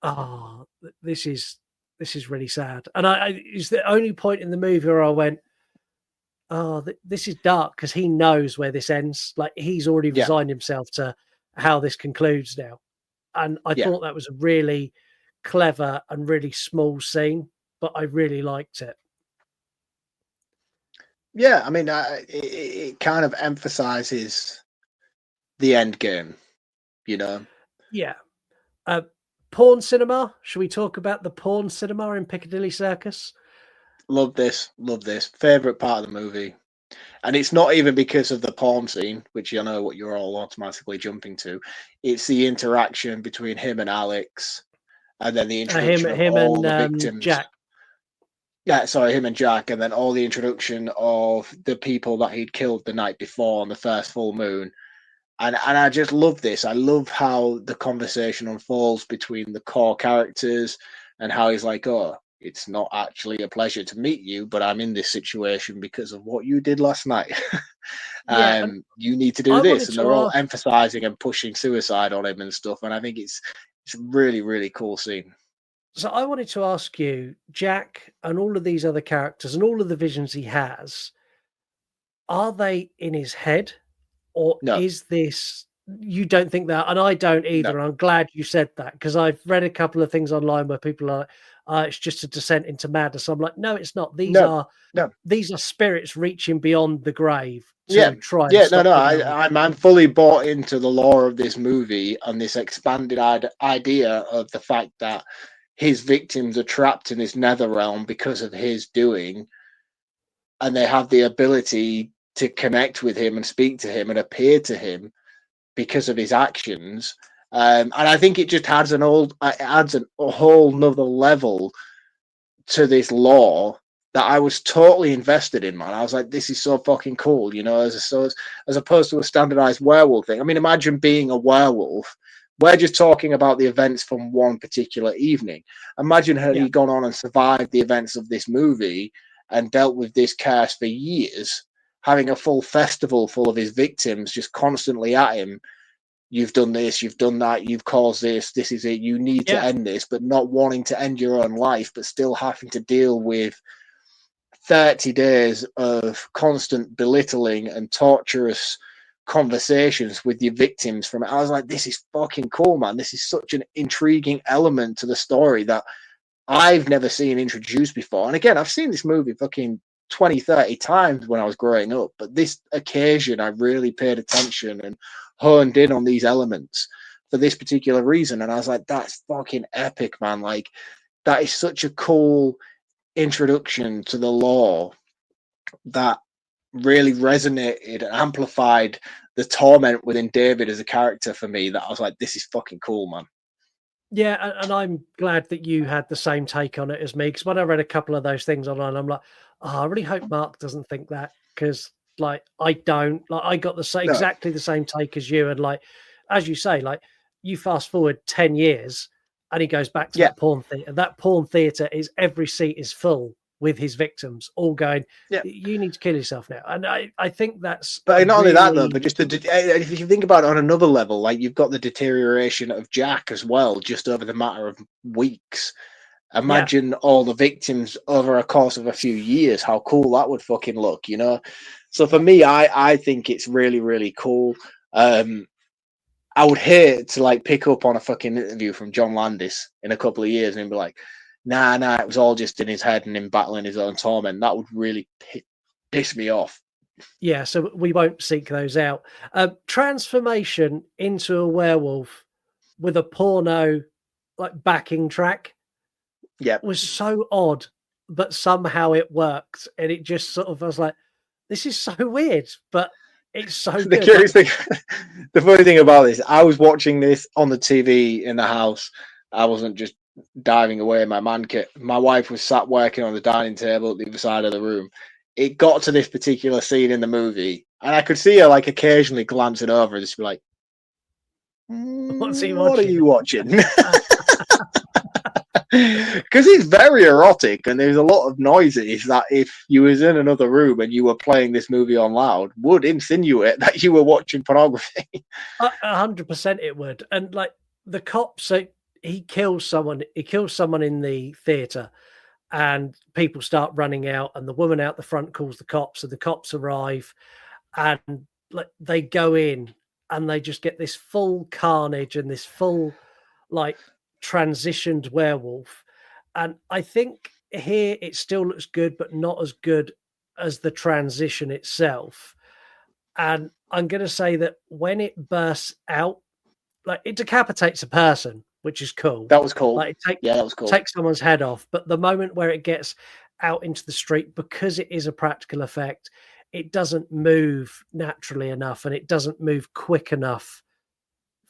oh, this is really sad. And it's the only point in the movie where I went, oh, this is dark, because he knows where this ends. Like he's already resigned himself to how this concludes now. And I thought that was a really clever and really small scene, but I really liked it. Yeah, I mean, it kind of emphasizes the end game, you know? Yeah. Porn cinema. Should we talk about the porn cinema in Piccadilly Circus? Love this. Favorite part of the movie. And it's not even because of the porn scene, which you know what you're all automatically jumping to. It's the interaction between him and Alex, and then the introduction of all the victims. Jack. Yeah, sorry, him and Jack, and then all the introduction of the people that he'd killed the night before on the first full moon. And I just love this. I love how the conversation unfolds between the core characters and how he's like, oh, it's not actually a pleasure to meet you, but I'm in this situation because of what you did last night. You need to do this. And they're all emphasizing and pushing suicide on him and stuff. And I think it's a really, really cool scene. So I wanted to ask you, Jack and all of these other characters and all of the visions he has, are they in his head? Or is this, you don't think that? And I don't either. No. I'm glad you said that, because I've read a couple of things online where people are like, it's just a descent into madness. I'm like, no, it's not. These are spirits reaching beyond the grave to try. I'm fully bought into the lore of this movie and this expanded idea of the fact that his victims are trapped in this nether realm because of his doing, and they have the ability to connect with him and speak to him and appear to him because of his actions. And I think it just adds a whole nother level to this lore that I was totally invested in, man. I was like, this is so fucking cool, you know, as opposed to a standardized werewolf thing. I mean, imagine being a werewolf. We're just talking about the events from one particular evening. Imagine had he gone on and survived the events of this movie and dealt with this curse for years, having a full festival full of his victims just constantly at him. You've done this, you've done that, you've caused this is it, you need to end this, but not wanting to end your own life, but still having to deal with 30 days of constant belittling and torturous conversations with your victims from it. I was like, this is fucking cool, man. This is such an intriguing element to the story that I've never seen introduced before. And again, I've seen this movie fucking 20, 30 times when I was growing up, but this occasion I really paid attention and honed in on these elements for this particular reason. And I was like, that's fucking epic, man. Like, that is such a cool introduction to the lore that really resonated and amplified the torment within David as a character for me, that I was like, this is fucking cool, man. Yeah, and I'm glad that you had the same take on it as me, because when I read a couple of those things online, I'm like, oh, I really hope Mark doesn't think that, because like I don't. Like, I got the same, exactly the same take as you, and like as you say, like you fast forward 10 years and he goes back to that porn theater. That porn theater is, every seat is full with his victims all going, you need to kill yourself now. And I think that's, but not only that though, but just if you think about it on another level, like you've got the deterioration of Jack as well, just over the matter of weeks. Imagine all the victims over a course of a few years, how cool that would fucking look, you know? So for me, I think it's really, really cool. I would hate to like pick up on a fucking interview from John Landis in a couple of years and be like, nah, it was all just in his head and him battling his own torment. That would really piss me off. Yeah, so we won't seek those out. Transformation into a werewolf with a porno like backing track was so odd, but somehow it worked. And it just sort of, I was like, this is so weird, but it's so the good. Curious thing, the funny thing about this, I was watching this on the TV in the house. I wasn't just diving away in my man kit. My wife was sat working on the dining table at the other side of the room. It got to this particular scene in the movie, and I could see her like occasionally glancing over and just be like, What's he what are watching? you watching? Because it's very erotic, and there's a lot of noises that if you was in another room and you were playing this movie on loud would insinuate that you were watching pornography. 100% it would. And like the cops, so he kills someone in the theater and people start running out, and the woman out the front calls the cops, and the cops arrive and like they go in and they just get this full carnage and this full like transitioned werewolf. And I think here it still looks good, but not as good as the transition itself. And I'm going to say that when it bursts out, like it decapitates a person, which is cool. That was cool. Like that was cool. Take someone's head off. But the moment where it gets out into the street, because it is a practical effect, it doesn't move naturally enough, and it doesn't move quick enough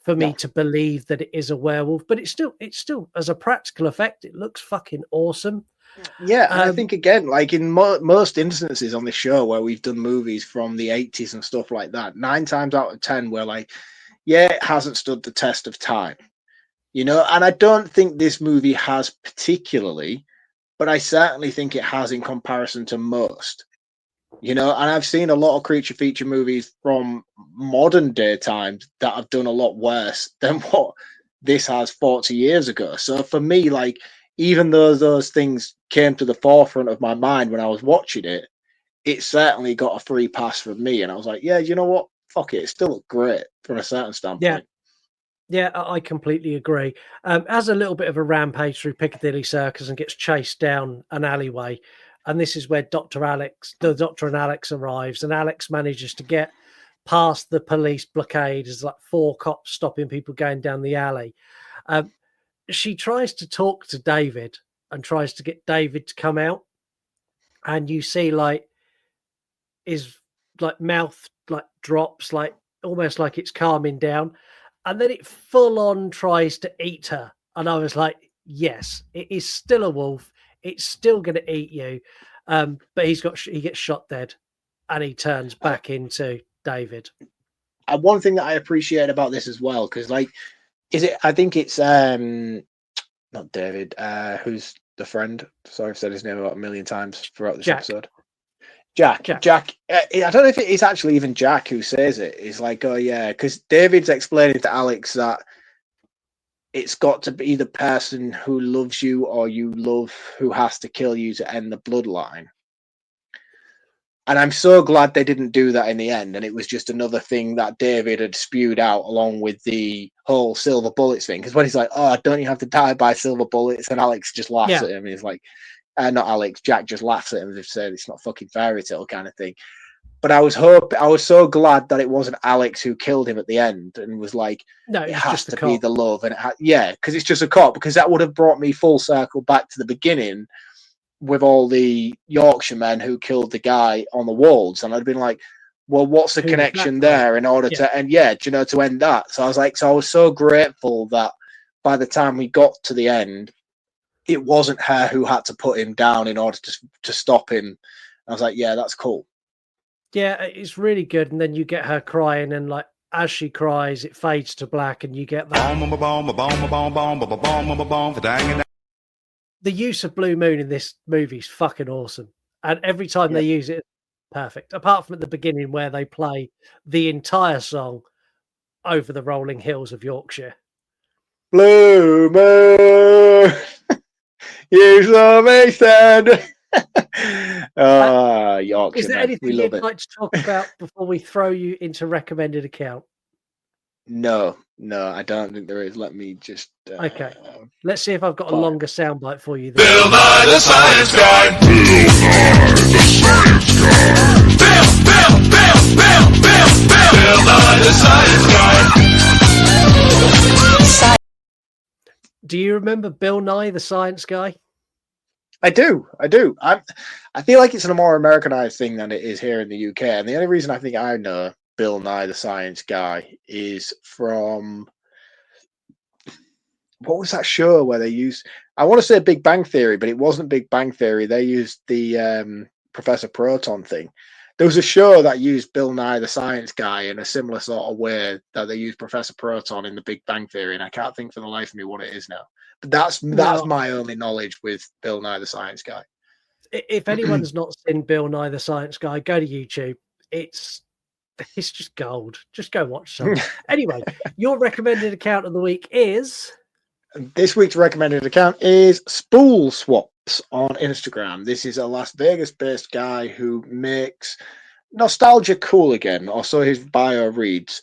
for me to believe that it is a werewolf. But it's still as a practical effect, it looks fucking awesome. Yeah, and I think again, like in most instances on this show where we've done movies from the 80s and stuff like that, 9 times out of 10 we're like, yeah, it hasn't stood the test of time, you know. And I don't think this movie has particularly, but I certainly think it has in comparison to most. You know, and I've seen a lot of creature feature movies from modern day times that have done a lot worse than what this has 40 years ago. So for me, like, even though those things came to the forefront of my mind when I was watching it, it certainly got a free pass from me. And I was like, yeah, you know what? Fuck it. It still looked great from a certain standpoint. Yeah, I completely agree. Has a little bit of a rampage through Piccadilly Circus and gets chased down an alleyway. And this is where the Doctor and Alex arrives, and Alex manages to get past the police blockade. There's like 4 cops stopping people going down the alley. she tries to talk to David and tries to get David to come out, and you see like his like mouth like drops, like almost like it's calming down, and then it full on tries to eat her. And I was like, yes, it is still a wolf. It's still going to eat you. But he gets shot dead, and he turns back into David. And one thing that I appreciate about this as well, because like, I think it's not David, who's the friend. Sorry, I've said his name about a million times throughout this episode. Jack. I don't know if it is actually even Jack who says it. He's like, oh yeah, because David's explaining to Alex that it's got to be the person who loves you or you love who has to kill you to end the bloodline. And I'm so glad they didn't do that in the end. And it was just another thing that David had spewed out along with the whole silver bullets thing. Because when he's like, oh, don't you have to die by silver bullets? And Alex just laughs at him. And he's like, not Alex, Jack just laughs at him as if said it's not fucking fairy tale kind of thing. But I was so glad that it wasn't Alex who killed him at the end and was like, no, it has to be the love. And because it's just a cop, because that would have brought me full circle back to the beginning with all the Yorkshiremen who killed the guy on the walls. And I'd been like, well, what's the connection there in order to end, to end that? So I was so grateful that by the time we got to the end, it wasn't her who had to put him down in order to stop him. I was like, yeah, that's cool. Yeah, it's really good. And then you get her crying, and like as she cries, it fades to black, and you get that. The use of Blue Moon in this movie is fucking awesome. And every time they use it, perfect. Apart from at the beginning where they play the entire song over the rolling hills of Yorkshire. Blue Moon, you saw me stand. Yorkshire. Is there anything you'd like to talk about before we throw you into recommended account? No, I don't think there is. Let me just. Okay, let's see if I've got a longer soundbite for you. Bill Nye the Science Guy. Bill Nye the Science Guy. Bill Nye the Science Guy. Do you remember Bill Nye the Science Guy? I do. I feel like it's a more Americanized thing than it is here in the UK. And the only reason I think I know Bill Nye the Science Guy is from, what was that show where they used, I want to say Big Bang Theory, but it wasn't Big Bang Theory. They used the Professor Proton thing. There was a show that used Bill Nye the Science Guy in a similar sort of way that they used Professor Proton in the Big Bang Theory, and I can't think for the life of me what it is now. But that's my only knowledge with Bill Nye the Science Guy. If anyone's not seen Bill Nye the Science Guy, go to YouTube. It's just gold. Just go watch some. Anyway, your recommended account of the week is... This week's recommended account is Spool Swaps on Instagram. This is a Las Vegas-based guy who makes nostalgia cool again, or so his bio reads.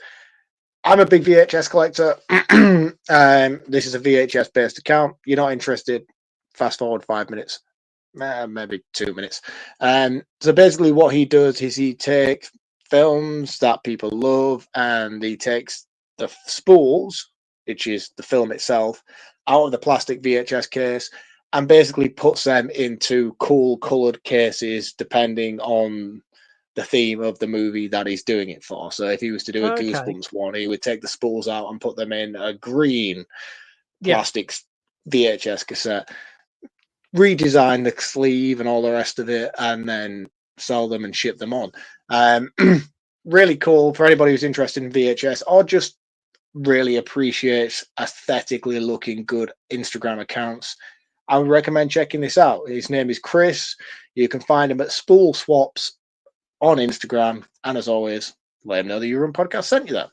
I'm a big VHS collector. This is a VHS-based account. You're not interested, fast forward 5 minutes. Maybe 2 minutes. So basically what he does is he takes films that people love and he takes the spools, which is the film itself, out of the plastic VHS case and basically puts them into cool colored cases depending on the theme of the movie that he's doing it for. So if he was to do a Goosebumps one, he would take the spools out and put them in a green plastic VHS cassette, redesign the sleeve and all the rest of it, and then sell them and ship them on. Really cool for anybody who's interested in VHS or just really appreciates aesthetically looking good Instagram accounts. I would recommend checking this out. His name is Chris. You can find him at Spool Swaps on Instagram. And as always, let him know the Urine Podcast sent you that.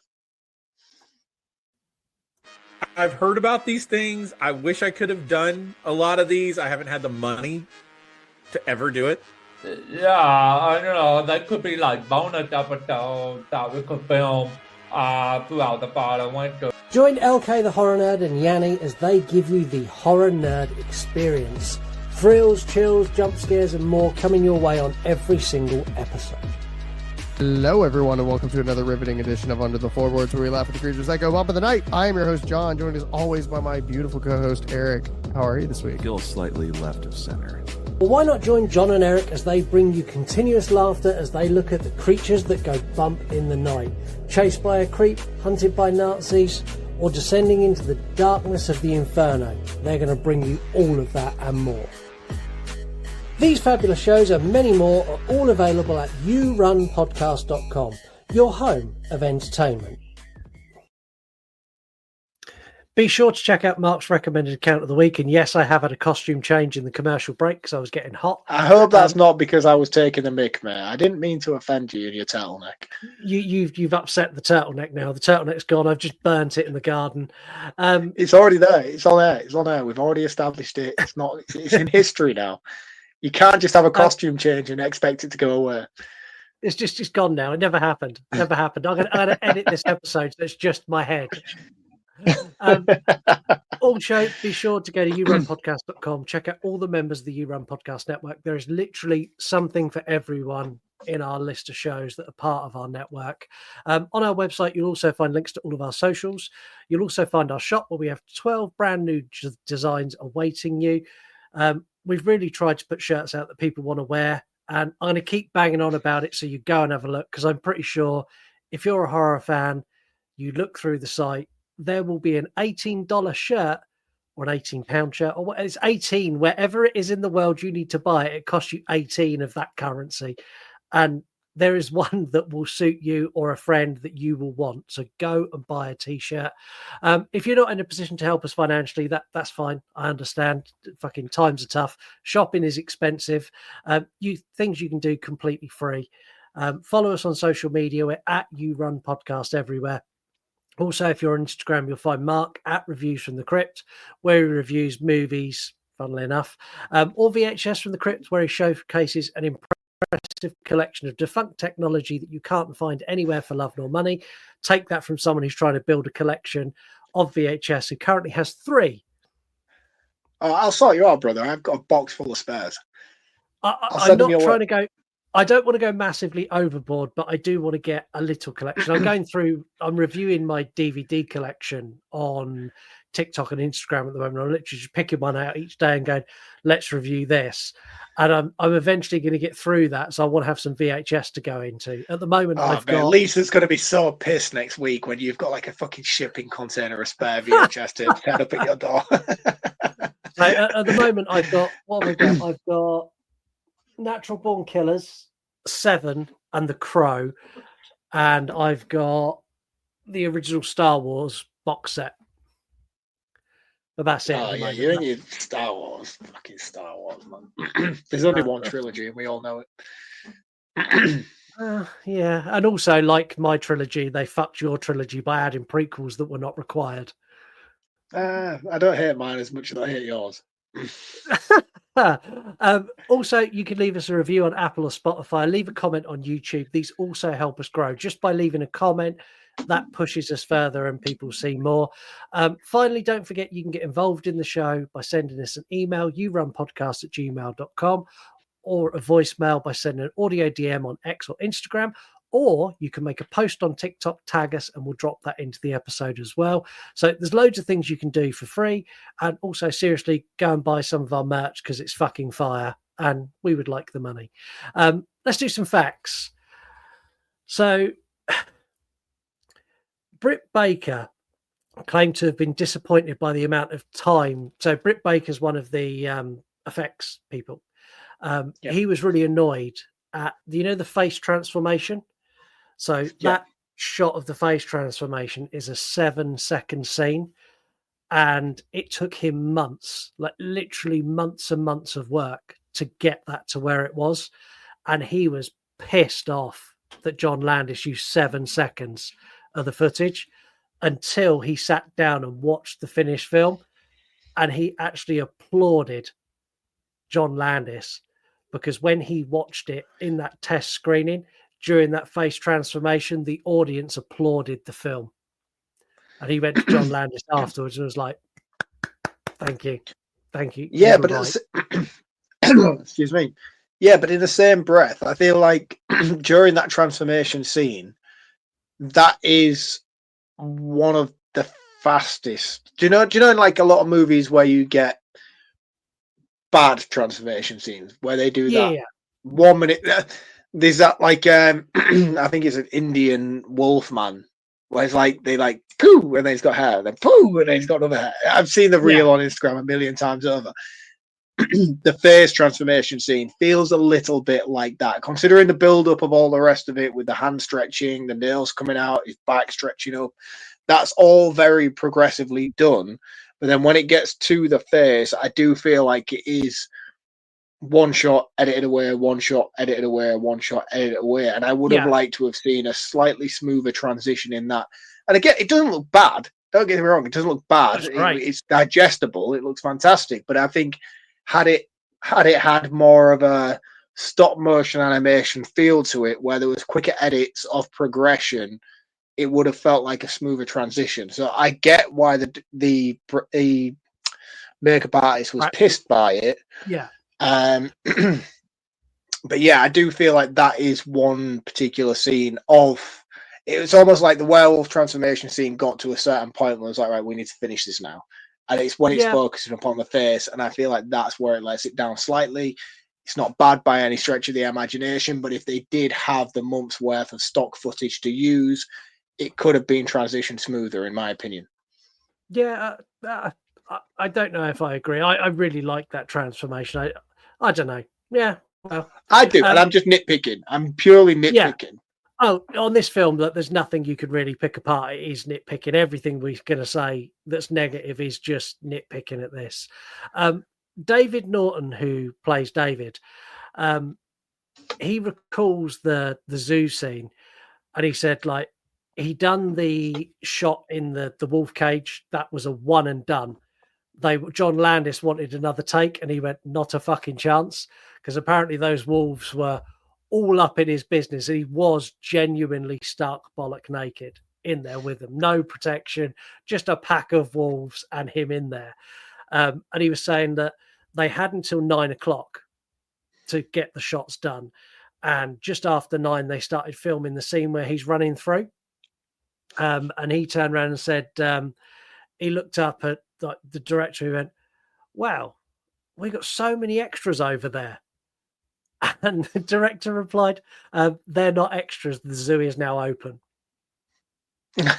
I've heard about these things. I wish I could have done a lot of these. I haven't had the money to ever do it. Yeah, I don't know. That could be like bonus episodes that we could film throughout the fall winter. Join LK the Horror Nerd and Yanni as they give you the Horror Nerd experience. Thrills, chills, jump scares and more coming your way on every single episode. Hello, everyone, and welcome to another riveting edition of Under the Floorboards, where we laugh at the creatures that go bump in the night. I am your host, John, joined as always by my beautiful co-host, Eric. How are you this week? Still slightly left of center. Well, why not join John and Eric as they bring you continuous laughter as they look at the creatures that go bump in the night, chased by a creep, hunted by Nazis, or descending into the darkness of the inferno. They're going to bring you all of that and more. These fabulous shows and many more are all available at yourunpodcast.com, your home of entertainment. Be sure to check out Marc's recommended account of the week. And yes, I have had a costume change in the commercial break because I was getting hot. I hope that's not because I was taking the mick, mate. I didn't mean to offend you in your turtleneck. You've upset the turtleneck now. The turtleneck's gone. I've just burnt it in the garden. It's already there. It's on air. It's on air. We've already established it. It's not. It's in history now. You can't just have a costume change and expect it to go away. It's gone now. It never happened. Never happened. I'm gonna edit this episode so it's just my head. Also, be sure to go to yourunpodcast.com. Check out all the members of the You Run Podcast Network. There is literally something for everyone in our list of shows that are part of our network. On our website, you'll also find links to all of our socials. You'll also find our shop where we have 12 brand new designs awaiting you. We've really tried to put shirts out that people want to wear, and I'm going to keep banging on about it so you go and have a look, because I'm pretty sure if you're a horror fan, you look through the site, there will be an $18 shirt or an £18 shirt, or it's 18 wherever it is in the world you need to buy it. It costs you 18 of that currency, and there is one that will suit you or a friend that you will want. So go and buy a t-shirt. If you're not in a position to help us financially, that's fine. I understand. Fucking times are tough. Shopping is expensive. Things you can do completely free. Follow us on social media. We're at You Run Podcast everywhere. Also, if you're on Instagram, you'll find Marc at Reviews from the Crypt, where he reviews movies, funnily enough, or VHS from the Crypt, where he showcases an impressive collection of defunct technology that you can't find anywhere for love nor money. Take that from someone who's trying to build a collection of VHS, who currently has 3. I'll sort you out, brother. I've got a box full of spares. I'm not trying to go. I don't want to go massively overboard, but I do want to get a little collection. I'm reviewing my DVD collection on TikTok and Instagram at the moment. I'm literally just picking one out each day and going, let's review this. And I'm eventually going to get through that. So I want to have some VHS to go into. At the moment, Lisa's going to be so pissed next week when you've got like a fucking shipping container of spare VHS to turn up at your door. So at the moment, I've got I've got Natural Born Killers, 7, and The Crow, and I've got the original Star Wars box set. But that's it. Oh yeah, you're in your Star Wars, fucking Star Wars, man. There's only one trilogy, and we all know it. Yeah, and also, like my trilogy, they fucked your trilogy by adding prequels that were not required. I don't hate mine as much as I hate yours. Also, you can leave us a review on Apple or Spotify. Leave a comment on YouTube. These also help us grow. Just by leaving a comment, that pushes us further and people see more. Finally, don't forget you can get involved in the show by sending us an email, yourunpodcast@gmail.com, or a voicemail by sending an audio DM on X or Instagram. Or you can make a post on TikTok, tag us, and we'll drop that into the episode as well. So there's loads of things you can do for free. And also, seriously, go and buy some of our merch because it's fucking fire and we would like the money. Let's do some facts. So Britt Baker claimed to have been disappointed by the amount of time. So Britt Baker's one of the effects people. He was really annoyed at, the face transformation? So that shot of the face transformation is a 7-second scene, and it took him months, like literally months and months of work to get that to where it was. And he was pissed off that John Landis used 7 seconds of the footage until he sat down and watched the finished film. And he actually applauded John Landis, because when he watched it in that test screening during that face transformation, the audience applauded the film. And he went to John Landis afterwards and was like, thank you. Yeah, but excuse me. Yeah, but in the same breath, I feel like during that transformation scene, that is one of the fastest. Do you know in like a lot of movies where you get bad transformation scenes where they do that 1 minute? There's that like I think it's an Indian wolf man where it's like they like poo and then he's got hair, and then poo and then he's got another hair. I've seen the reel on Instagram a million times over. The face transformation scene feels a little bit like that, considering the build-up of all the rest of it with the hand stretching, the nails coming out, his back stretching up. That's all very progressively done. But then when it gets to the face, I do feel like it is one shot, edited away, one shot, edited away, one shot, edited away. And I would have liked to have seen a slightly smoother transition in that. And again, it doesn't look bad. Don't get me wrong. It doesn't look bad. It's digestible. It looks fantastic. But I think had it had more of a stop motion animation feel to it, where there was quicker edits of progression, it would have felt like a smoother transition. So I get why the makeup artist was pissed by it. Yeah. But yeah, I do feel like that is one particular scene of. It was almost like the werewolf transformation scene got to a certain point where it was like, right, we need to finish this now. And it's when it's focusing upon the face, and I feel like that's where it lets it down slightly. It's not bad by any stretch of the imagination, but if they did have the month's worth of stock footage to use, it could have been transitioned smoother, in my opinion. Yeah, I don't know if I agree. I really like that transformation. I don't know. Yeah, well, I do, and I'm just nitpicking. I'm purely nitpicking. Yeah. Oh, on this film, that there's nothing you could really pick apart. It is nitpicking. Everything we're going to say that's negative is just nitpicking at this. David Norton, who plays David, he recalls the zoo scene, and he said like he done the shot in the wolf cage. That was a one and done. John Landis wanted another take, and he went, not a fucking chance, because apparently those wolves were all up in his business, and he was genuinely stark bollock naked in there with them. No protection, just a pack of wolves and him in there. And he was saying that they had until 9 o'clock to get the shots done. And just after 9, they started filming the scene where he's running through. And he turned around and said, he looked up at the director, who went, wow, we got so many extras over there. And the director replied, they're not extras. The zoo is now open.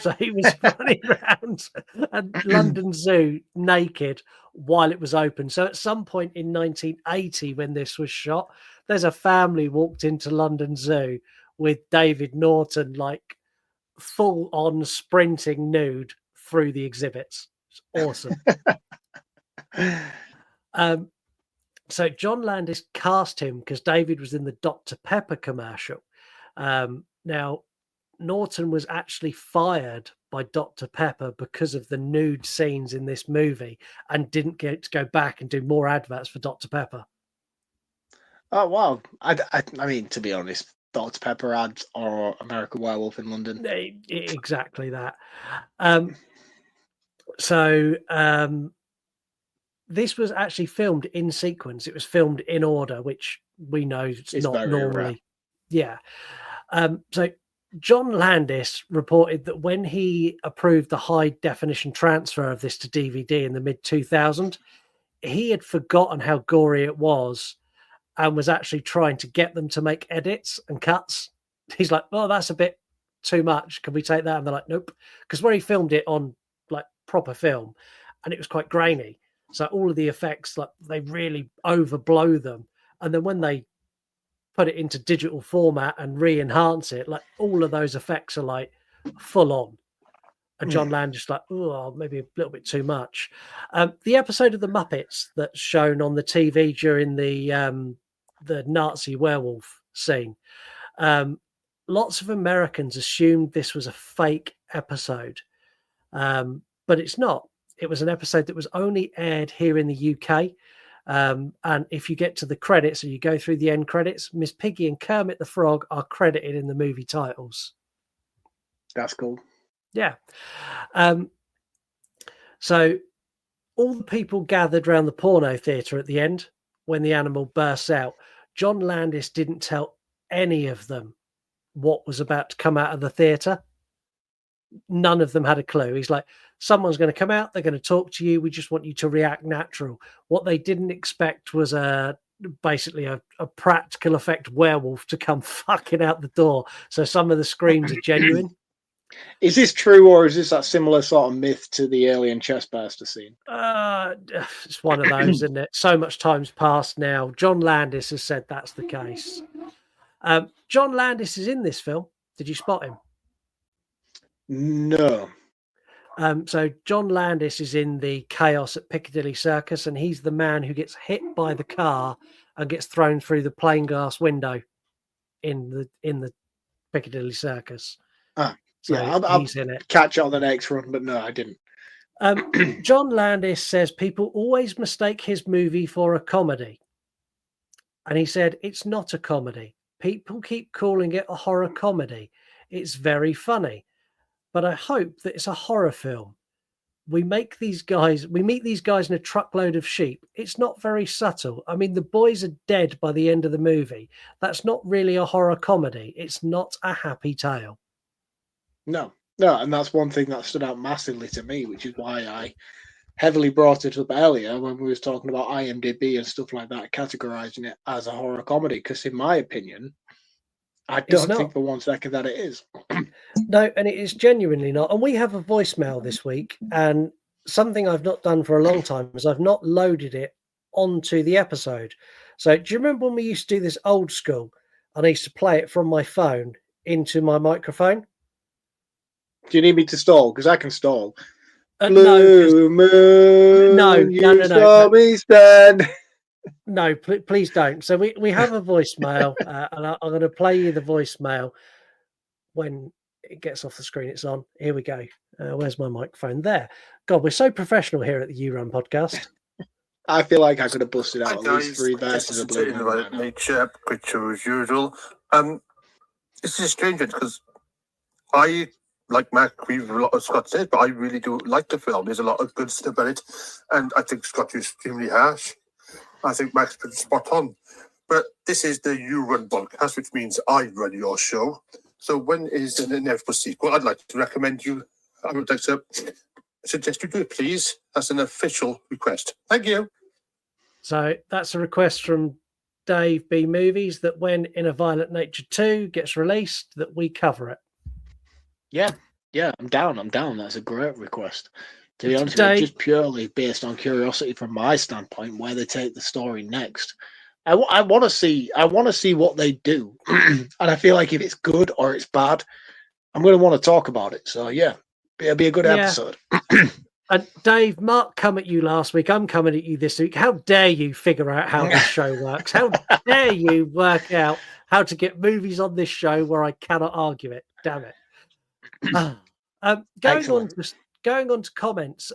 So he was running around at London Zoo naked while it was open. So at some point in 1980, when this was shot, there's a family walked into London Zoo with David Norton, like full on sprinting nude through the exhibits. It's awesome. So John Landis cast him because David was in the Dr. Pepper commercial. Now, Norton was actually fired by Dr. Pepper because of the nude scenes in this movie and didn't get to go back and do more adverts for Dr. Pepper. Oh, wow. I mean, to be honest, Dr. Pepper ads or American Werewolf in London. Exactly that. This was actually filmed in sequence. It was filmed in order, which we know it's not normally. Rare. Yeah. So John Landis reported that when he approved the high definition transfer of this to DVD in the mid 2000s, he had forgotten how gory it was and was actually trying to get them to make edits and cuts. He's like, oh, that's a bit too much. Can we take that? And they're like, nope. Because where he filmed it on like proper film, and it was quite grainy. So all of the effects, like they really overblow them. And then when they put it into digital format and re-enhance it, like all of those effects are like full on. And John Landis like, oh, maybe a little bit too much. The episode of The Muppets that's shown on the TV during the Nazi werewolf scene, lots of Americans assumed this was a fake episode, but it's not. It was an episode that was only aired here in the UK. And if you get to the credits or you go through the end credits, Miss Piggy and Kermit the Frog are credited in the movie titles. That's cool. Yeah. So all the people gathered around the porno theatre at the end when the animal bursts out. John Landis didn't tell any of them what was about to come out of the theatre. None of them had a clue. He's like, someone's going to come out, they're going to talk to you, we just want you to react natural. What they didn't expect was basically a practical effect werewolf to come fucking out the door. So some of the screams are genuine. Is this true, or is this that similar sort of myth to the alien chestburster scene? It's one of those, isn't it? So much time's passed now. John Landis has said that's the case. John Landis is in this film. Did you spot him? No. So John Landis is in the chaos at Piccadilly Circus, and he's the man who gets hit by the car and gets thrown through the plain glass window in the Piccadilly Circus. So yeah, I'll catch on the next one, but no, I didn't. John Landis says people always mistake his movie for a comedy. And he said, it's not a comedy. People keep calling it a horror comedy. It's very funny. But I hope that it's a horror film. We meet these guys in a truckload of sheep. It's not very subtle. I mean, the boys are dead by the end of the movie. That's not really a horror comedy. It's not a happy tale. No, and that's one thing that stood out massively to me, which is why I heavily brought it up earlier when we was talking about IMDb and stuff like that, categorizing it as a horror comedy, because in my opinion, I don't think for 1 second that it is. No, and it is genuinely not. And we have a voicemail this week, and something I've not done for a long time is I've not loaded it onto the episode. So do you remember when we used to do this old school and I used to play it from my phone into my microphone? Do you need me to stall? Because I can stall. No, moon, no. Me stand. No, please don't. So we have a voicemail, and I'm going to play you the voicemail when it gets off the screen. It's on. Here we go. Where's my microphone? There. God, we're so professional here at the You Run podcast. I feel like I could have busted out at least 3 verses of Blue Moon. Nature, picture as usual. This is strange because I, like Marc, we've a lot of Scott said, but I really do like the film. There's a lot of good stuff in it, and I think Scott is extremely harsh. I think Marc's been spot on. But this is the You Run podcast, which means I run your show. So when is an inevitable sequel? I'd like to recommend you. I would like to suggest you do it, please. That's an official request. Thank you. So that's a request from Dave B. Movies that when In a Violent Nature 2 gets released, that we cover it. Yeah, I'm down. That's a great request. To be honest with you, just purely based on curiosity from my standpoint, where they take the story next. I want to see what they do, and I feel like if it's good or it's bad, I'm going to want to talk about it. So yeah, it'll be a good episode. And Dave, Marc come at you last week. I'm coming at you this week. How dare you figure out how this show works? How dare you work out how to get movies on this show where I cannot argue it? Damn it. Going on to comments,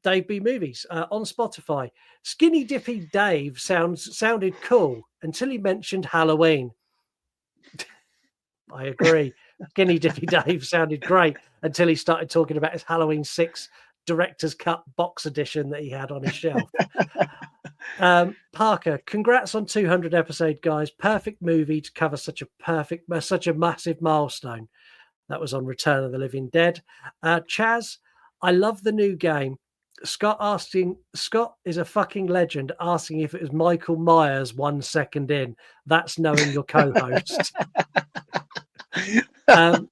Dave B. Movies on Spotify. Skinny Dippy Dave sounded cool until he mentioned Halloween. I agree. Skinny Dippy Dave sounded great until he started talking about his Halloween 6 director's cut box edition that he had on his shelf. Parker, congrats on 200 episode, guys. Perfect movie to cover such a massive milestone. That was on Return of the Living Dead. Chaz, I love the new game. Scott is a fucking legend, asking if it was Michael Myers 1 second in. That's knowing your co-host. Am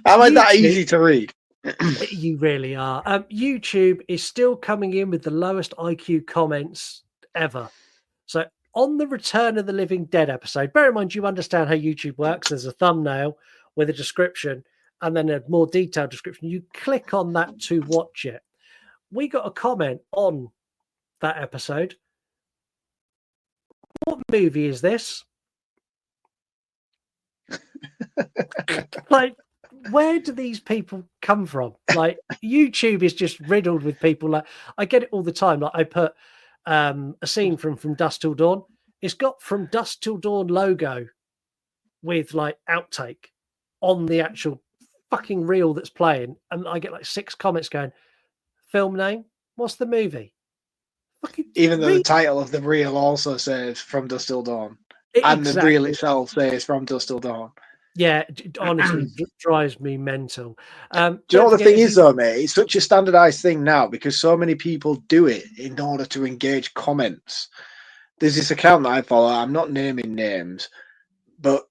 I that easy to read? You really are. YouTube is still coming in with the lowest IQ comments ever. So on the Return of the Living Dead episode, bear in mind you understand how YouTube works. There's a thumbnail with a description and then a more detailed description. You click on that to watch it. We got a comment on that episode. What movie is this? Like, where do these people come from? Like, YouTube is just riddled with people. Like, I get it all the time. Like, I put a scene from Dusk Till Dawn. It's got From Dusk Till Dawn logo with like outtake on the actual fucking reel that's playing, and I get like 6 comments going, film name, what's the movie? Even though the title of the reel also says From Dusk Till Dawn. and the reel itself says From Dusk Till Dawn. Yeah, honestly, drives me mental. Do you know what the thing is, though, mate? It's such a standardized thing now because so many people do it in order to engage comments. There's this account that I follow. I'm not naming names, but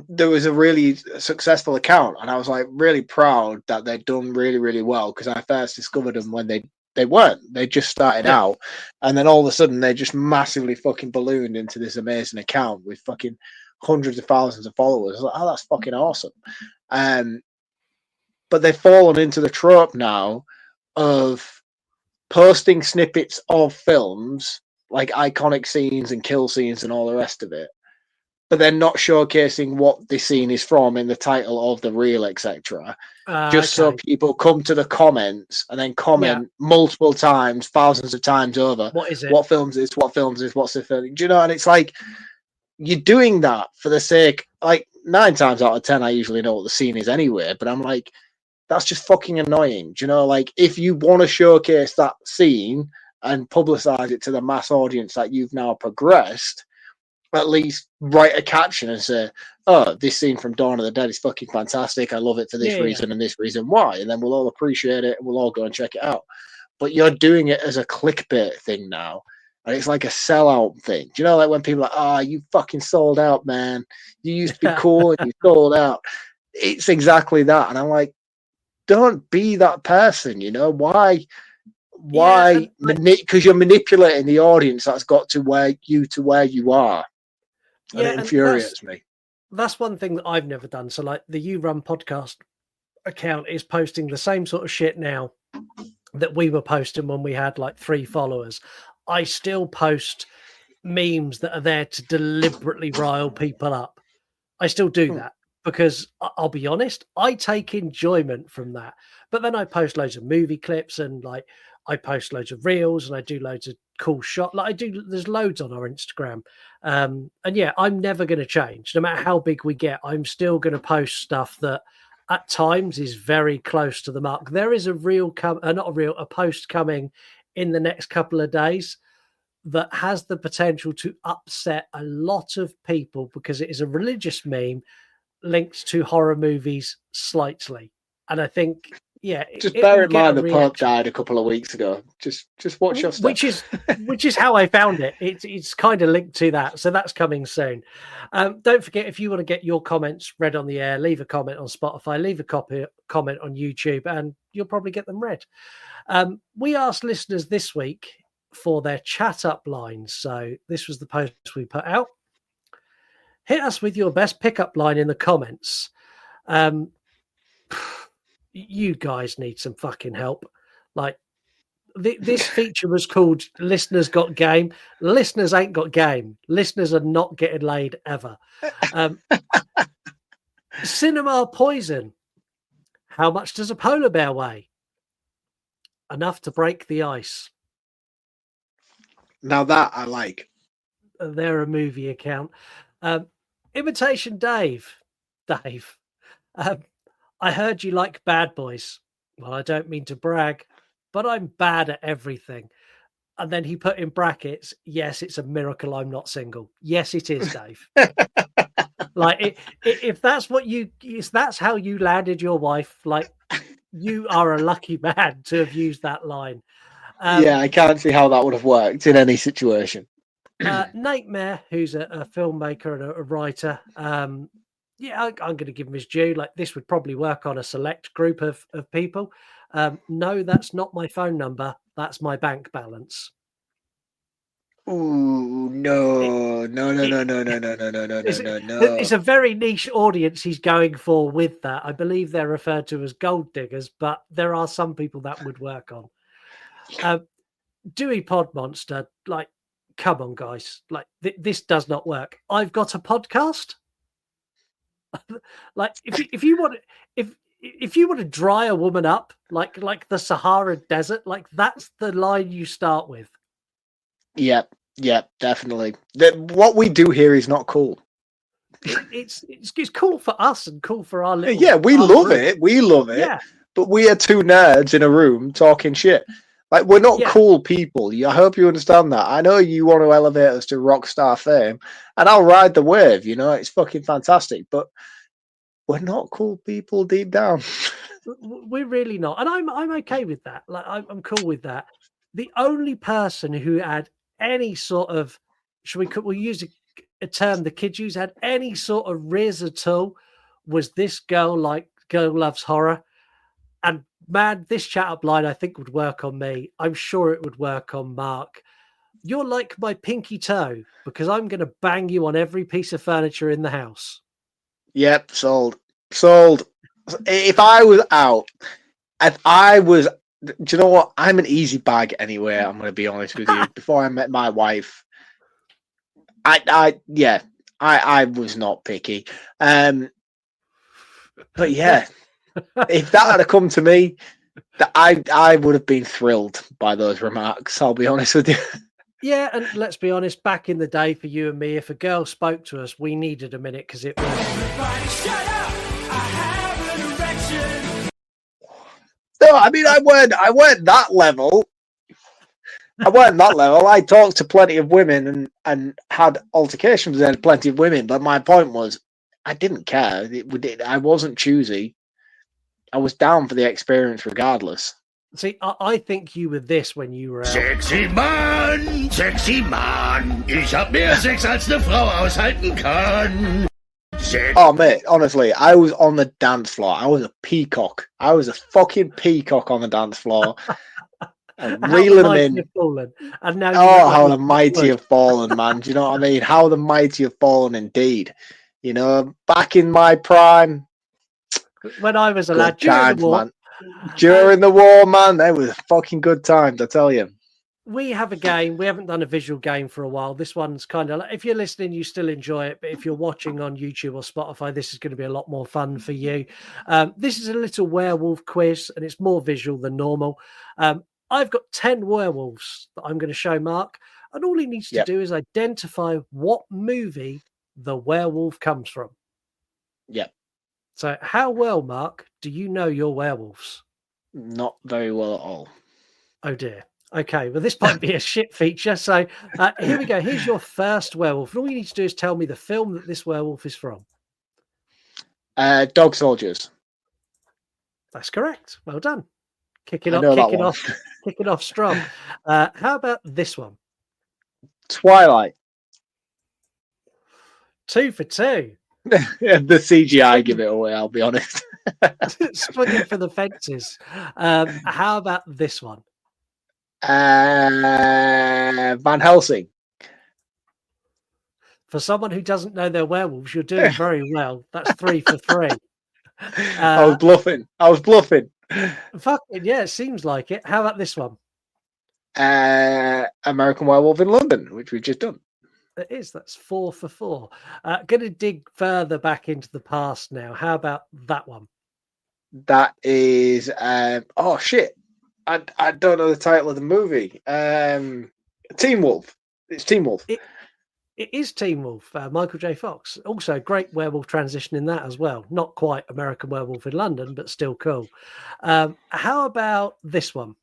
there was a really successful account, and I was like really proud that they'd done really, really well because I first discovered them when they weren't. They just started out, and then all of a sudden they just massively fucking ballooned into this amazing account with fucking hundreds of thousands of followers. I was like, oh, that's fucking awesome. But they've fallen into the trope now of posting snippets of films, like iconic scenes and kill scenes and all the rest of it, but they're not showcasing what the scene is from in the title of the reel, etc. Just so people come to the comments and then comment multiple times, thousands of times over. What is it? What films is? What films is? What's the film? Do you know? And it's like you're doing that for the sake. Like 9 times out of 10, I usually know what the scene is anyway. But I'm like, that's just fucking annoying. Do you know? Like if you want to showcase that scene and publicize it to the mass audience that you've now progressed, at least write a caption and say, oh, this scene from Dawn of the Dead is fucking fantastic. I love it for this reason and this reason why. And then we'll all appreciate it and we'll all go and check it out. But you're doing it as a clickbait thing now. And it's like a sellout thing. Do you know, like when people are like, oh, you fucking sold out, man. You used to be cool and you sold out. It's exactly that. And I'm like, don't be that person, you know? Why? Because you're manipulating the audience that's got to where you are. And it infuriates me. That's one thing that I've never done. So like the You Run podcast account is posting the same sort of shit now that we were posting when we had like 3 followers. I still post memes that are there to deliberately rile people up. I still do that because I'll be honest, I take enjoyment from that. But then I post loads of movie clips and like I post loads of reels and I do loads of cool shot. Like there's loads on our Instagram. And yeah, I'm never going to change. No matter how big we get, I'm still going to post stuff that at times is very close to the mark. There is a post coming in the next couple of days that has the potential to upset a lot of people because it is a religious meme linked to horror movies slightly. And I think, just bear in mind the Pope died a couple of weeks ago. Just watch your stuff. Which is how I found it. It's kind of linked to that. So that's coming soon. Don't forget, if you want to get your comments read on the air, leave a comment on Spotify, leave a comment on YouTube, and you'll probably get them read. We asked listeners this week for their chat up lines. So this was the post we put out. Hit us with your best pickup line in the comments. You guys need some fucking help. Like this feature was called Listeners Got Game. Listeners ain't got game. Listeners are not getting laid ever. Cinema poison. How much does a polar bear weigh? Enough to break the ice. Now that I like. They're a movie account. Imitation Dave. I heard you like Bad Boys. Well, I don't mean to brag, but I'm bad at everything. And then he put in brackets, yes, it's a miracle I'm not single. Yes, it is, Dave. Like, if that's that's how you landed your wife, like, you are a lucky man to have used that line. I can't see how that would have worked in any situation. Nightmare, who's a filmmaker and a writer, I'm going to give him his due. Like, this would probably work on a select group of people. No, that's not my phone number. That's my bank balance. Ooh, no. It's a very niche audience he's going for with that. I believe they're referred to as gold diggers, but there are some people that would work on. Dewey Pod Monster, like, come on, guys. Like, this does not work. I've got a podcast. Like, if you want to dry a woman up like the Sahara Desert, like, that's the line you start with. Yep, definitely. What we do here is not cool. It's cool for us and cool for our little. Yeah, we love it. We love it. Yeah. But we are 2 nerds in a room talking shit. Like, we're not cool people. I hope you understand that. I know you want to elevate us to rock star fame, and I'll ride the wave. You know, it's fucking fantastic. But we're not cool people deep down. We're really not, and I'm okay with that. Like, I'm cool with that. The only person who had any sort of, we'll use a term the kids use, had any sort of riz at all, was this girl. Like, Girl Loves Horror. And man, this chat up line I think would work on me. I'm sure it would work on Mark. You're like my pinky toe because I'm going to bang you on every piece of furniture in the house. Yep, sold. If I was out, do you know what? I'm an easy bag anyway. I'm going to be honest with you. Before I met my wife, I was not picky. But yeah. If that had come to me, I would have been thrilled by those remarks. I'll be honest with you. Yeah, and let's be honest, back in the day for you and me, if a girl spoke to us, we needed a minute because it was... Everybody shut up! I have an erection! No, I mean, I weren't that level. I talked to plenty of women and had altercations with plenty of women, but my point was, I didn't care. I wasn't choosy. I was down for the experience regardless. See, I think you were this when you were out. Sexy Mann, ich hab mehr Sex als eine Frau aushalten kann. Oh, mate, honestly, I was on the dance floor. I was a peacock. I was a fucking peacock on the dance floor. And reeling them in. And now how the mighty have fallen, man. Do you know what I mean? How the mighty have fallen indeed. You know, back in my prime, when I was a lad, during the war, man, they were fucking good times, I tell you. We have a game. We haven't done a visual game for a while. This one's kind of like, if you're listening, you still enjoy it. But if you're watching on YouTube or Spotify, this is going to be a lot more fun for you. This is a little werewolf quiz, and it's more visual than normal. I've got 10 werewolves that I'm going to show Mark, and all he needs to do is identify what movie the werewolf comes from. Yep. So how well, Mark, do you know your werewolves? Not very well at all. Oh, dear. Okay, well, this might be a shit feature. So here we go. Here's your first werewolf. And all you need to do is tell me the film that this werewolf is from. Dog Soldiers. That's correct. Well done. Kicking off strong. How about this one? Twilight. 2 for 2. The CGI give it away, I'll be honest. Swinging for the fences. How about this one? Van Helsing. For someone who doesn't know their werewolves, you're doing very well. That's 3 for 3. I was bluffing. Fucking yeah, it seems like it. How about this one? American Werewolf in London, which we've just done. It is. That's 4 for 4. Going to dig further back into the past now. How about that one? That is. Oh shit! I don't know the title of the movie. Teen Wolf. It's Teen Wolf. It is Teen Wolf. Michael J. Fox. Also, great werewolf transition in that as well. Not quite American Werewolf in London, but still cool. How about this one?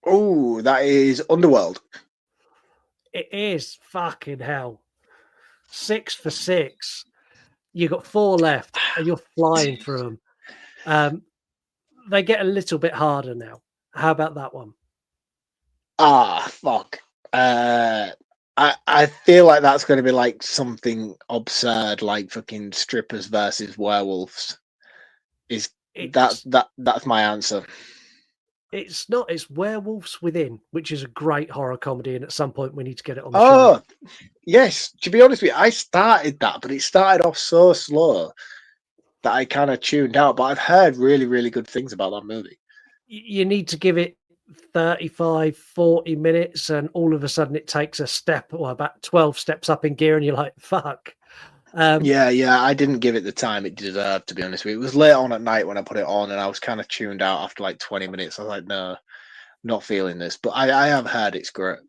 Oh, that is Underworld. It is. Fucking hell. 6 for 6. You got 4 left, and you're flying through them. They get a little bit harder now. How about that one? Fuck. I feel like that's going to be like something absurd, like fucking strippers versus werewolves. That's my answer. It's not. It's Werewolves Within, which is a great horror comedy, and at some point we need to get it on the show. Oh, yes. To be honest with you, I started that, but it started off so slow that I kind of tuned out. But I've heard really, really good things about that movie. You need to give it 35, 40 minutes, and all of a sudden it takes a step, or about 12 steps up in gear, and you're like, fuck. Yeah, I didn't give it the time it deserved, to be honest with you. It was late on at night when I put it on, and I was kind of tuned out after like 20 minutes. I was like, no, not feeling this. But I have heard it's great.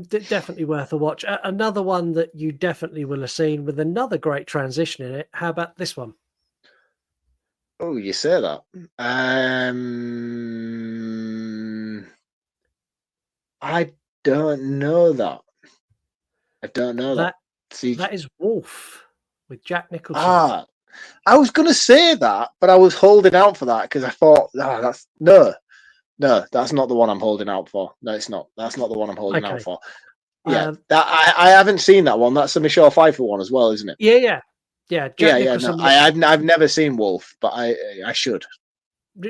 Definitely worth a watch. Another one that you definitely will have seen with another great transition in it. How about this one? Oh, you say that. I don't know that. I don't know that. See, that is Wolf with Jack Nicholson. I was going to say that, but I was holding out for that because I thought, that's no, that's not the one I'm holding out for. No, it's not. That's not the one I'm holding out for. Yeah, I haven't seen that one. That's the Michelle Pfeiffer one as well, isn't it? Yeah. Jack Nicholson. No, I've never seen Wolf, but I should.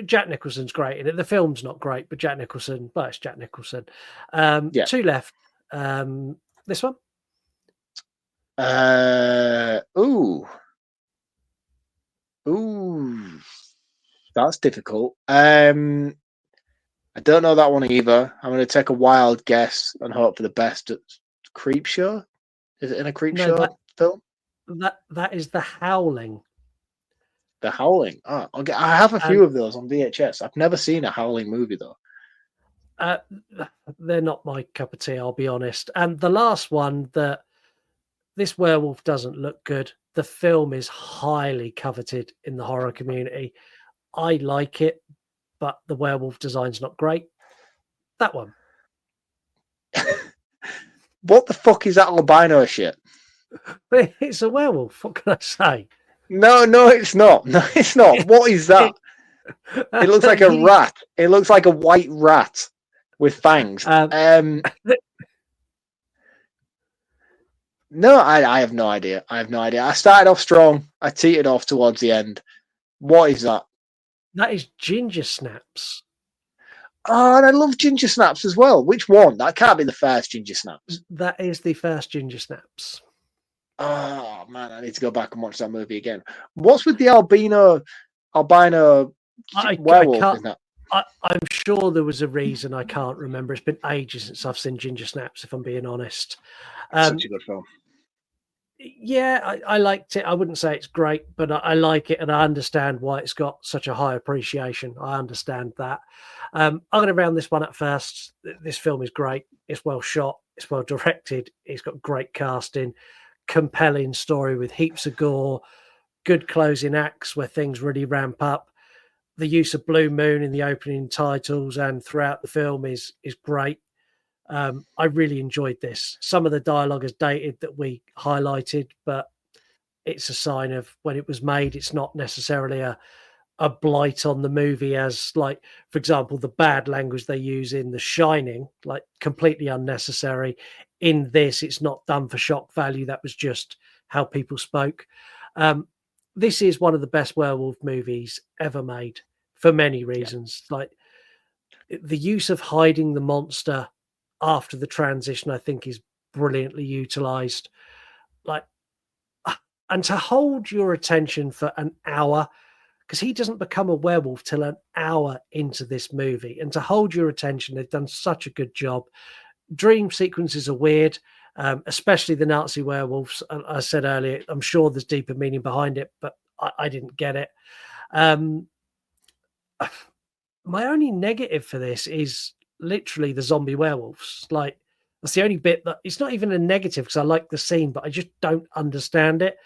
Jack Nicholson's great in it. The film's not great, but Jack Nicholson, it's Jack Nicholson. Two left. This one. Ooh, that's difficult. I don't know that one either. I'm going to take a wild guess and hope for the best. Creep Show? Is it in a Creep Show film? That is The Howling. The Howling. Oh, okay. I have a few of those on VHS. I've never seen a Howling movie though. They're not my cup of tea, I'll be honest. And the last one, this werewolf doesn't look good. The film is highly coveted in the horror community. I like it, but the werewolf design's not great. That one. What the fuck is that albino shit? It's a werewolf. What can I say? No, it's not. No, it's not. What is that? It looks like a rat. It looks like a white rat with fangs. No, I have no idea. I started off strong. I teetered off towards the end. What is that? That is Ginger Snaps. Oh, and I love Ginger Snaps as well. Which one? That can't be the first Ginger Snaps. That is the first Ginger Snaps. Oh man, I need to go back and watch that movie again. What's with the albino werewolf in that? I'm sure there was a reason. I can't remember. It's been ages since I've seen Ginger Snaps, if I'm being honest. Such a good film. Yeah, I liked it. I wouldn't say it's great, but I like it, and I understand why it's got such a high appreciation. I understand that. I'm going to round this one up first. This film is great. It's well shot. It's well directed. It's got great casting, compelling story with heaps of gore, good closing acts where things really ramp up. The use of Blue Moon in the opening titles and throughout the film is great. I really enjoyed this. Some of the dialogue is dated that we highlighted, but it's a sign of when it was made. It's not necessarily a blight on the movie, as, like, for example, the bad language they use in The Shining, like, completely unnecessary. In this, it's not done for shock value. That was just how people spoke. This is one of the best werewolf movies ever made for many reasons. Like, the use of hiding the monster after the transition, I think, is brilliantly utilized. Like, and to hold your attention for an hour, because he doesn't become a werewolf till an hour into this movie, and to hold your attention, they've done such a good job. Dream sequences are weird, especially the Nazi werewolves. I said earlier, I'm sure there's deeper meaning behind it, but I didn't get it. My only negative for this is literally the zombie werewolves. Like, that's the only bit that it's not even a negative, because I like the scene, but I just don't understand it.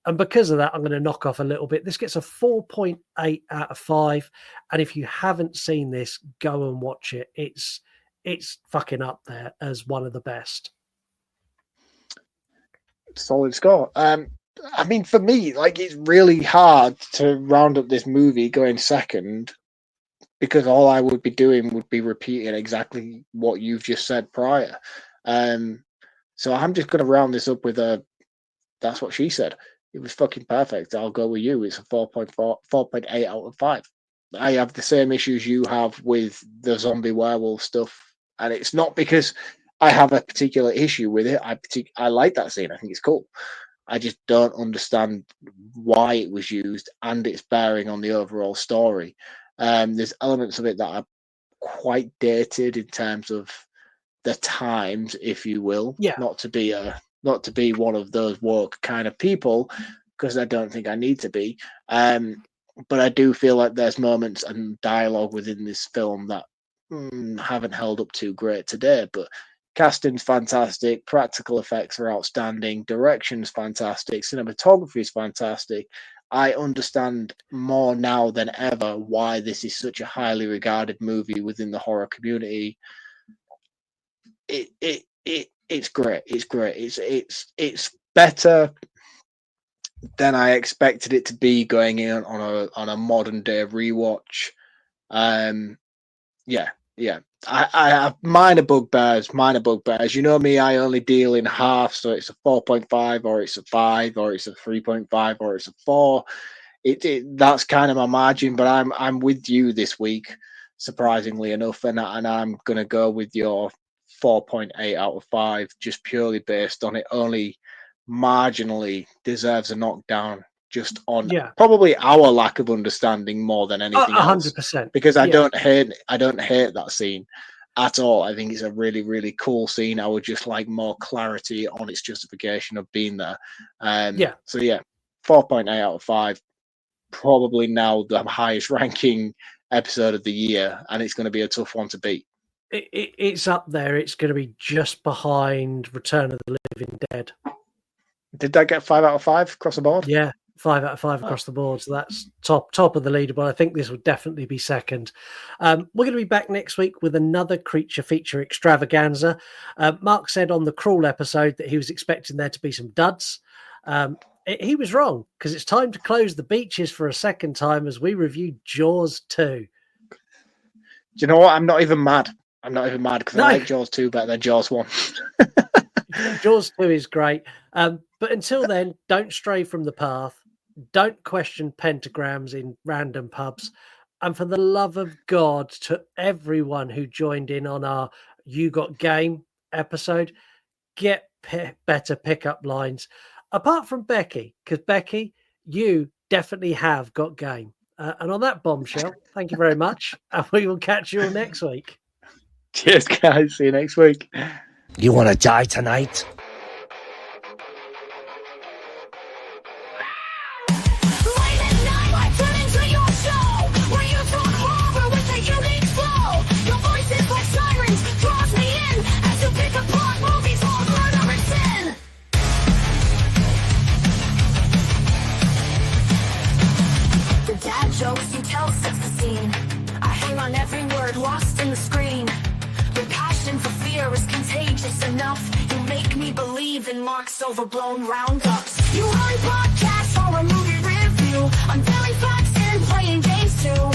And because of that, I'm going to knock off a little bit. This gets a 4.8 out of 5. And if you haven't seen this, go and watch it. It's fucking up there as one of the best. Solid score. I mean, for me, like, it's really hard to round up this movie going second, because all I would be doing would be repeating exactly what you've just said prior. So I'm just going to round this up with that's what she said. It was fucking perfect. I'll go with you. It's a 4.8 out of 5. I have the same issues you have with the zombie werewolf stuff. And it's not because I have a particular issue with it. I like that scene. I think it's cool. I just don't understand why it was used and its bearing on the overall story. There's elements of it that are quite dated in terms of the times, if you will. Yeah. Not to be one of those woke kind of people, because I don't think I need to be. But I do feel like there's moments and dialogue within this film that haven't held up too great today. But casting's fantastic, practical effects are outstanding, direction's fantastic, cinematography is fantastic. I understand more now than ever why this is such a highly regarded movie within the horror community. it's great. It's great. It's better than I expected it to be going in on a modern day rewatch. Yeah. I have minor bugbears. You know me, I only deal in half, so it's a 4.5 or it's a 5 or it's a 3.5 or it's a 4. That's kind of my margin, but I'm with you this week, surprisingly enough, and I'm gonna go with your 4.8 out of 5, just purely based on it only marginally deserves a knockdown, just on probably our lack of understanding more than anything else. 100%. Because I don't hate that scene at all. I think it's a really, really cool scene. I would just like more clarity on its justification of being there. So 4.8 out of 5. Probably now the highest ranking episode of the year, and it's going to be a tough one to beat. It's up there. It's going to be just behind Return of the Living Dead. Did that get 5 out of 5 across the board? Yeah, 5 out of 5 across the board. So that's top of the leaderboard. I think this will definitely be second. We're going to be back next week with another creature feature extravaganza. Marc said on the Crawl episode that he was expecting there to be some duds. He was wrong, because it's time to close the beaches for a second time as we review Jaws 2. Do you know what? I'm not even mad because I like Jaws 2 better than Jaws 1. Jaws 2 is great. But until then, don't stray from the path. Don't question pentagrams in random pubs. And for the love of God, to everyone who joined in on our You Got Game episode, get better pickup lines. Apart from Becky, because Becky, you definitely have got game. And on that bombshell, thank you very much. And we will catch you all next week. Cheers, guys. See you next week. You want to die tonight? Jokes you tell sets the scene. I hang on every word lost in the screen. Your passion for fear is contagious enough. You make me believe in Marc's overblown roundups. You run podcasts or a movie review, unveiling facts and playing games too.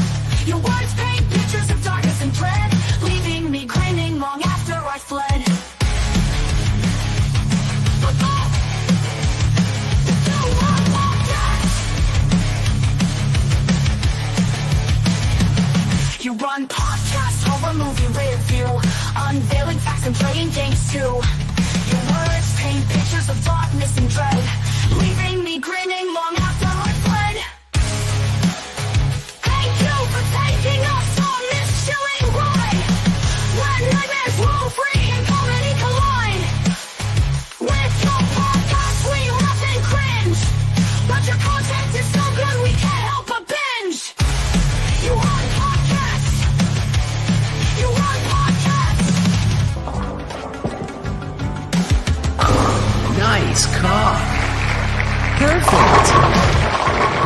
Your words paint pictures of darkness and dread, leaving me grinning long after I fled. You run podcasts, horror movie review, unveiling facts and playing games too. Your words paint pictures of darkness and dread, leaving me grinning long after I fled. Thank you for taking us on this chilling ride, when nightmares roll free and comedy collide. With your podcast we laugh and cringe, but your content is so good we can't help but binge. You run podcasts. Nice cock. Perfect.